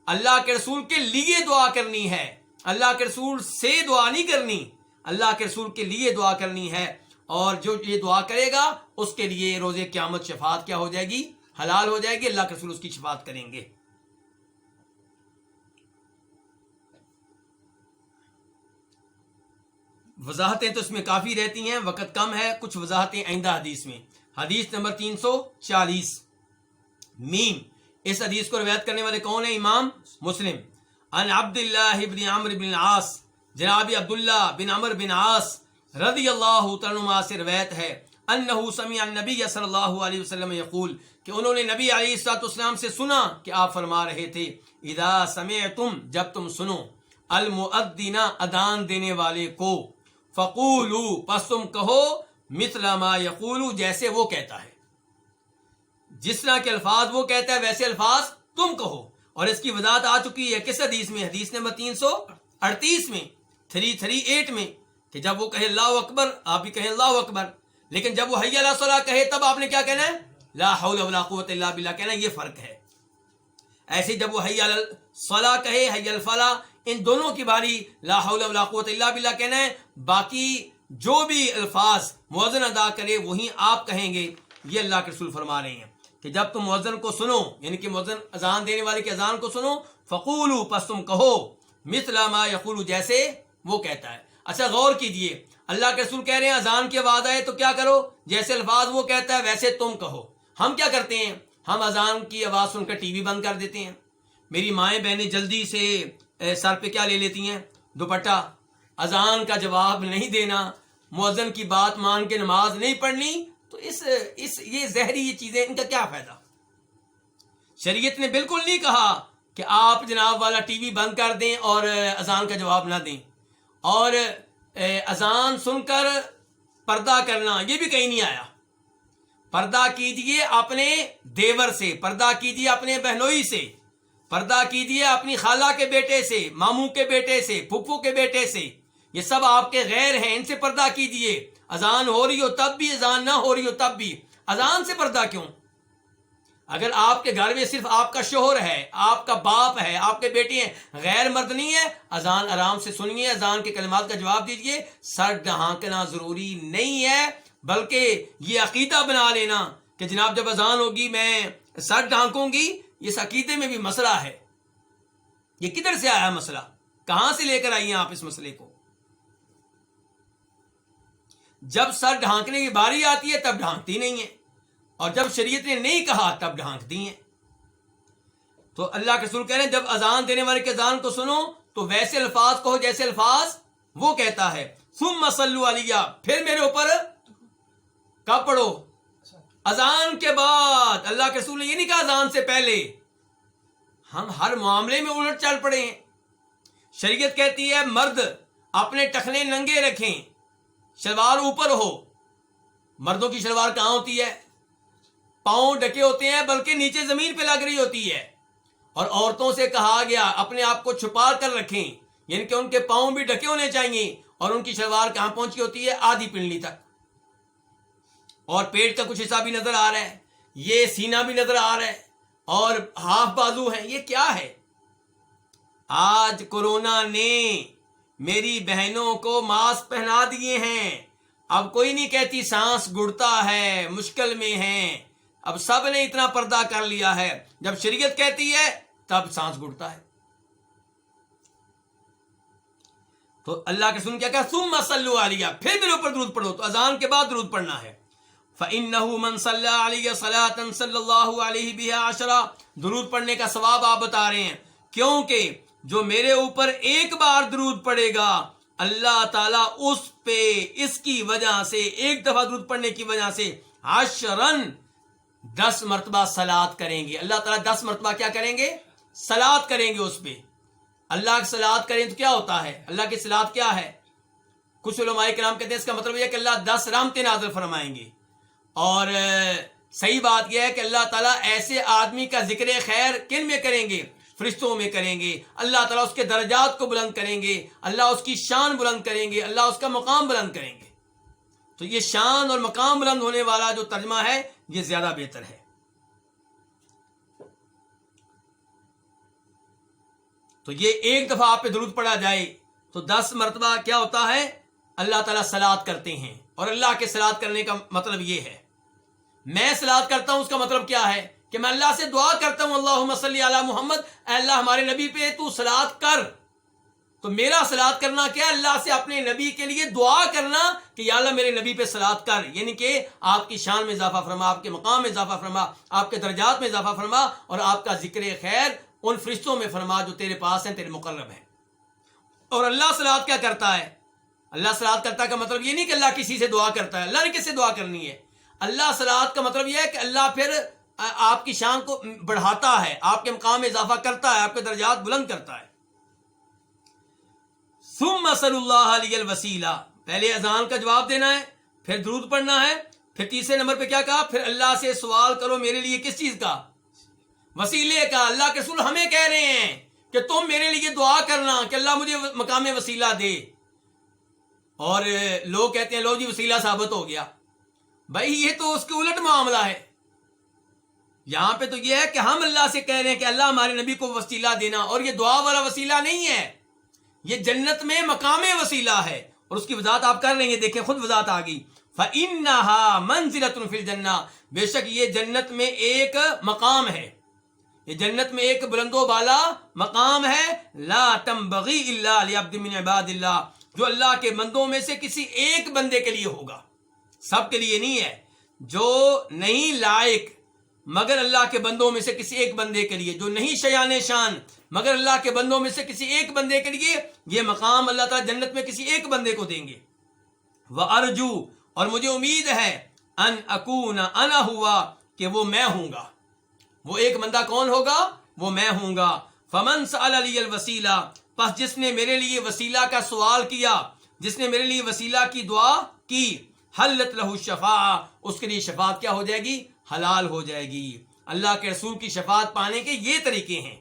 اللہ کے رسول کے لیے دعا کرنی ہے، اللہ کے رسول سے دعا نہیں کرنی، اللہ کے رسول کے لیے دعا کرنی ہے۔ اور جو یہ دعا کرے گا اس کے لیے روز قیامت شفاعت کیا ہو جائے گی؟ حلال ہو جائے گی، اللہ کے رسول اس کی شفاعت کریں گے۔ وضاحتیں تو اس میں کافی رہتی ہیں، وقت کم ہے، کچھ وضاحتیں آئندہ حدیث میں۔ حدیث نمبر 340 میم، اس حدیث کو روایت کرنے والے کون ہیں؟ امام مسلم۔ عن عبداللہ بن عمرو بن العاص، جناب عبداللہ بن عمرو بن عاص رضی اللہ تعالیٰ عنہ سے روایت ہے، انہ سمع النبی صلی اللہ علیہ وسلم یقول، کہ انہوں نے نبی علیہ الصلوۃ والسلام سے سنا کہ آپ فرما رہے تھے، اذا سمعتم، جب تم سنو، المؤذن، اذان دینے والے کو، فقولوا، پس تم کہو، مثل ما یقول، جیسے وہ کہتا ہے، جس طرح کے الفاظ وہ کہتا ہے ویسے الفاظ تم کہو۔ اور اس کی وضاحت آ چکی ہے کس حدیث میں؟ حدیث نمبر 338 میں، 338 میں، کہ جب وہ کہے اللہ اکبر آپ بھی کہیں اللہ اکبر، لیکن جب وہ حی علی الصلاۃ کہے تب آپ نے کیا کہنا ہے؟ لا حول ولا قوت الا باللہ کہنا ہے۔ یہ فرق ہے۔ ایسے جب وہ حی علی الصلاۃ کہے، حی علی الفلاح، ان دونوں کی باری لا حول ولا قوت الا باللہ کہنا ہے، باقی جو بھی الفاظ مؤذن ادا کرے وہی آپ کہیں گے۔ یہ اللہ کے رسول فرما رہے ہیں کہ جب تم مؤذن کو سنو، یعنی کہ مؤذن اذان دینے والے کی اذان کو سنو، فقولوا، پس تم کہو، مثل ما یقول، جیسے وہ کہتا ہے۔ اچھا غور کیجئے، اللہ کے رسول کہہ رہے ہیں اذان کی آواز آئے تو کیا کرو؟ جیسے الفاظ وہ کہتا ہے ویسے تم کہو۔ ہم کیا کرتے ہیں؟ ہم اذان کی آواز سن کر ٹی وی بند کر دیتے ہیں۔ میری مائیں بہنیں جلدی سے سر پہ کیا لے لیتی ہیں؟ دوپٹہ۔ اذان کا جواب نہیں دینا، مؤذن کی بات مان کے نماز نہیں پڑھنی، تو یہ زہری یہ چیزیں، ان کا کیا فائدہ؟ شریعت نے بالکل نہیں کہا کہ آپ جناب والا ٹی وی بند کر دیں اور اذان کا جواب نہ دیں، اور اذان سن کر پردہ کرنا یہ بھی کہیں نہیں آیا۔ پردہ کیجئے اپنے دیور سے، پردہ کیجئے اپنے بہنوئی سے، پردہ کیجئے اپنی خالہ کے بیٹے سے، ماموں کے بیٹے سے، پھپھو کے بیٹے سے، یہ سب آپ کے غیر ہیں، ان سے پردہ کیجئے۔ اذان ہو رہی ہو تب بھی، اذان نہ ہو رہی ہو تب بھی، اذان سے پردہ کیوں؟ اگر آپ کے گھر میں صرف آپ کا شوہر ہے، آپ کا باپ ہے، آپ کے بیٹے ہیں، غیر مرد نہیں ہے، اذان آرام سے سنیے، اذان کے کلمات کا جواب دیجئے۔ سر ڈھانکنا ضروری نہیں ہے، بلکہ یہ عقیدہ بنا لینا کہ جناب جب اذان ہوگی میں سر ڈھانکوں گی، اس عقیدے میں بھی مسئلہ ہے۔ یہ کدھر سے آیا مسئلہ؟ کہاں سے لے کر آئی ہیں آپ اس مسئلے کو؟ جب سر ڈھانکنے کی باری آتی ہے تب ڈھانکتی نہیں ہے، اور جب شریعت نے نہیں کہا تب ڈھانکتی ہیں۔ تو اللہ کے رسول کہہ رہے ہیں جب اذان دینے والے کے اذان کو سنو تو ویسے الفاظ کہو جیسے الفاظ وہ کہتا ہے۔ ثم صلوا علیہ، پھر میرے اوپر کب پڑھو؟ اذان کے بعد۔ اللہ کے رسول نے یہ نہیں کہا اذان سے پہلے۔ ہم ہر معاملے میں الٹ چل پڑے ہیں۔ شریعت کہتی ہے مرد اپنے ٹخنے ننگے رکھیں، شلوار اوپر ہو۔ مردوں کی شلوار کہاں ہوتی ہے؟ پاؤں ڈھکے ہوتے ہیں، بلکہ نیچے زمین پہ لگ رہی ہوتی ہے، اور عورتوں سے کہا گیا اپنے آپ کو چھپا کر رکھیں، یعنی کہ ان کے پاؤں بھی ڈھکے ہونے چاہیے، اور ان کی شلوار کہاں پہنچی ہوتی ہے؟ آدھی پنڈلی تک، اور پیٹ کا کچھ حصہ بھی نظر آ رہا ہے، یہ سینہ بھی نظر آ رہا ہے، اور ہاف بازو ہے. یہ کیا ہے؟ آج کورونا نے میری بہنوں کو ماسک پہنا دیے ہیں. اب کوئی نہیں کہتی سانس گڑتا ہے، مشکل میں ہیں. اب سب نے اتنا پردہ کر لیا ہے، جب شریعت کہتی ہے تب سانس گڑتا ہے. تو اللہ کے رسول کیا کہا؟ ثم صلوا علیہ، پھر میرے اوپر درود پڑھو. تو اذان کے بعد درود پڑھنا ہے. فإنه من صلى علیہ صلاة صلی اللہ علیہ بها عشرا، درود پڑھنے کا ثواب آپ بتا رہے ہیں، کیونکہ جو میرے اوپر ایک بار درود پڑھے گا اللہ تعالیٰ اس پہ اس کی وجہ سے، ایک دفعہ درود پڑھنے کی وجہ سے 10 مرتبہ صلات کریں گے. اللہ تعالیٰ 10 مرتبہ کیا کریں گے؟ صلات کریں گے اس پہ. اللہ کی صلات کریں تو کیا ہوتا ہے؟ اللہ کی صلات کیا ہے؟ کچھ علماء کرام کہتے ہیں اس کا مطلب یہ کہ اللہ 10 رحمتیں نازل فرمائیں گے. اور صحیح بات یہ ہے کہ اللہ تعالیٰ ایسے آدمی کا ذکر خیر کن میں کریں گے؟ فرشتوں میں کریں گے. اللہ تعالیٰ اس کے درجات کو بلند کریں گے، اللہ اس کی شان بلند کریں گے، اللہ اس کا مقام بلند کریں گے. تو یہ شان اور مقام بلند ہونے والا جو ترجمہ ہے یہ زیادہ بہتر ہے. تو یہ ایک دفعہ آپ پہ درود پڑھا جائے تو 10 مرتبہ کیا ہوتا ہے؟ اللہ تعالیٰ صلات کرتے ہیں. اور اللہ کے صلات کرنے کا مطلب یہ ہے، میں صلات کرتا ہوں اس کا مطلب کیا ہے؟ کہ میں اللہ سے دعا کرتا ہوں اللہم صلی علی محمد، اے اللہ ہمارے نبی پہ تو صلات کر. تو میرا صلات کرنا کیا ہے؟ اللہ سے اپنے نبی کے لیے دعا کرنا کہ یا اللہ میرے نبی پہ صلات کر، یعنی کہ آپ کی شان میں اضافہ فرما، آپ کے مقام میں اضافہ فرما، آپ کے درجات میں اضافہ فرما، اور آپ کا ذکر خیر ان فرشتوں میں فرما جو تیرے پاس ہیں، تیرے مقرب ہیں. اور اللہ صلات کیا کرتا ہے؟ اللہ صلات کرتا کا مطلب یہ نہیں کہ اللہ کسی سے دعا کرتا ہے. اللہ نے کس سے دعا کرنی ہے؟ اللہ صلات کا مطلب یہ ہے کہ اللہ پھر آپ کی شان کو بڑھاتا ہے، آپ کے مقام میں اضافہ کرتا ہے، آپ کے درجات بلند کرتا ہے. ثم صلی اللہ علیہ الوسیلہ، پہلے اذان کا جواب دینا ہے، پھر درود پڑھنا ہے، پھر تیسرے نمبر پہ کیا کہا؟ پھر اللہ سے سوال کرو میرے لیے کس چیز کا؟ وسیلے کا. اللہ کے رسول ہمیں کہہ رہے ہیں کہ تم میرے لیے دعا کرنا کہ اللہ مجھے مقام وسیلہ دے. اور لوگ کہتے ہیں لو جی وسیلہ ثابت ہو گیا. بھائی یہ تو اس کے الٹ معاملہ ہے. یہاں پہ تو یہ ہے کہ ہم اللہ سے کہہ رہے ہیں کہ اللہ ہمارے نبی کو وسیلہ دینا، اور یہ دعا والا وسیلہ نہیں ہے، یہ جنت میں مقام وسیلہ ہے. اور اس کی وضاحت آپ کر رہے ہیں، دیکھیں خود وضاحت آ گئی. فَإِنَّهَا مَنزِلَةٌ فِي الْجَنَّةِ، بے شک یہ جنت میں ایک مقام ہے، یہ جنت میں ایک بلند و بالا مقام ہے. لا تنبغی الا لعبد من عباد اللہ، جو اللہ کے بندوں میں سے کسی ایک بندے کے لیے ہوگا، سب کے لیے نہیں ہے. جو نہیں لائق مگر اللہ کے بندوں میں سے کسی ایک بندے کے لیے، جو نہیں شیان شان مگر اللہ کے بندوں میں سے کسی ایک بندے کے لیے، یہ مقام اللہ تعالیٰ جنت میں کسی ایک بندے کو دیں گے. وَأَرْجُو، اور مجھے امید ہے، ان اکون انا ہوا، کہ وہ میں ہوں گا. وہ ایک بندہ کون ہوگا؟ وہ میں ہوں گا. فمن سأل علی الوسیلہ، پس جس نے میرے لیے وسیلہ کا سوال کیا، جس نے میرے لیے وسیلہ کی دعا کی، حلت لہ الشفاعہ، اس کے لیے شفاعت کیا ہو جائے گی؟ حلال ہو جائے گی. اللہ کے رسول کی شفاعت پانے کے یہ طریقے ہیں.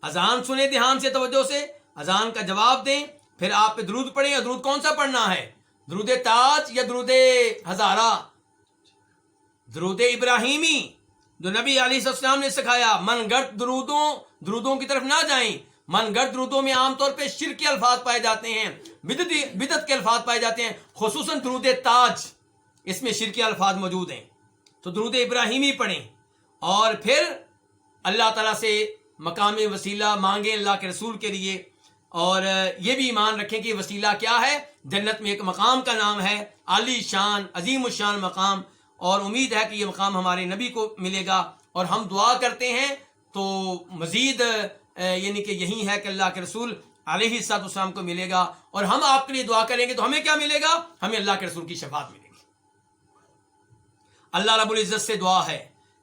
اذان سنیں دھیان سے، توجہ سے، اذان کا جواب دیں، پھر آپ پہ درود پڑھیں. درود کون سا پڑھنا ہے؟ درود تاج یا درود ہزارہ؟ درود ابراہیمی جو نبی علیہ السلام نے سکھایا. من گھڑت درودوں کی طرف نہ جائیں. من گھڑت درودوں میں عام طور پہ شرک کے الفاظ پائے جاتے ہیں، بدعت کے الفاظ پائے جاتے ہیں، خصوصاً درود تاج اس میں شرک کے الفاظ موجود ہیں. تو درود ابراہیمی پڑھیں، اور پھر اللہ تعالیٰ سے مقام وسیلہ مانگیں اللہ کے رسول کے لیے. اور یہ بھی ایمان رکھیں کہ وسیلہ کیا ہے؟ جنت میں ایک مقام کا نام ہے، عالی شان عظیم الشان مقام. اور امید ہے کہ یہ مقام ہمارے نبی کو ملے گا. اور ہم دعا کرتے ہیں تو مزید یعنی کہ یہی ہے کہ اللہ کے رسول علیہ السلام کو ملے گا. اور ہم آپ کے لیے دعا کریں گے تو ہمیں کیا ملے گا؟ ہمیں اللہ کے رسول کی شفاعت ملے گی. اللہ رب العزت سے دعا ہے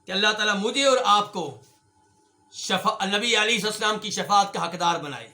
کہ اللہ تعالیٰ مجھے اور آپ کو نبی علیہ السلام کی شفاعت کا حقدار بنائے.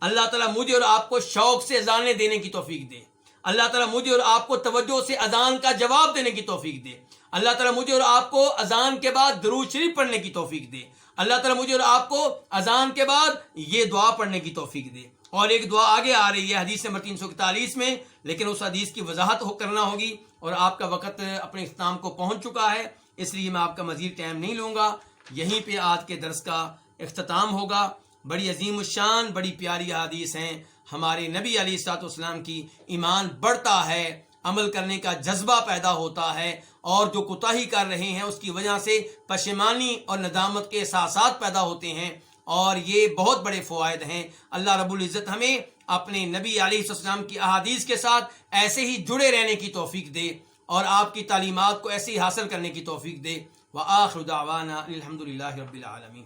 اللہ تعالیٰ مجھے اور آپ کو شوق سے اذانیں دینے کی توفیق دے. اللہ تعالیٰ مجھے اور آپ کو توجہ سے اذان کا جواب دینے کی توفیق دے. اللہ تعالیٰ مجھے اور آپ کو اذان کے بعد درود شریف پڑھنے کی توفیق دے. اللہ تعالیٰ مجھے اور آپ کو اذان کے بعد یہ دعا پڑھنے کی توفیق دے. اور ایک دعا آگے آ رہی ہے حدیث نمبر 341 میں، لیکن اس حدیث کی وضاحت کرنا ہوگی، اور آپ کا وقت اپنے اختتام کو پہنچ چکا ہے، اس لیے میں آپ کا مزید ٹائم نہیں لوں گا. یہیں پہ آج کے درس کا اختتام ہوگا. بڑی عظیم الشان، بڑی پیاری حدیث ہیں. ہمارے نبی علیہ الصلوۃ والسلام کی ایمان بڑھتا ہے، عمل کرنے کا جذبہ پیدا ہوتا ہے، اور جو کوتاہی کر رہے ہیں اس کی وجہ سے پشیمانی اور ندامت کے احساسات پیدا ہوتے ہیں، اور یہ بہت بڑے فوائد ہیں. اللہ رب العزت ہمیں اپنے نبی علیہ السلام کی احادیث کے ساتھ ایسے ہی جڑے رہنے کی توفیق دے، اور آپ کی تعلیمات کو ایسے ہی حاصل کرنے کی توفیق دے. وآخر دعوانا الحمد للہ رب العالمین.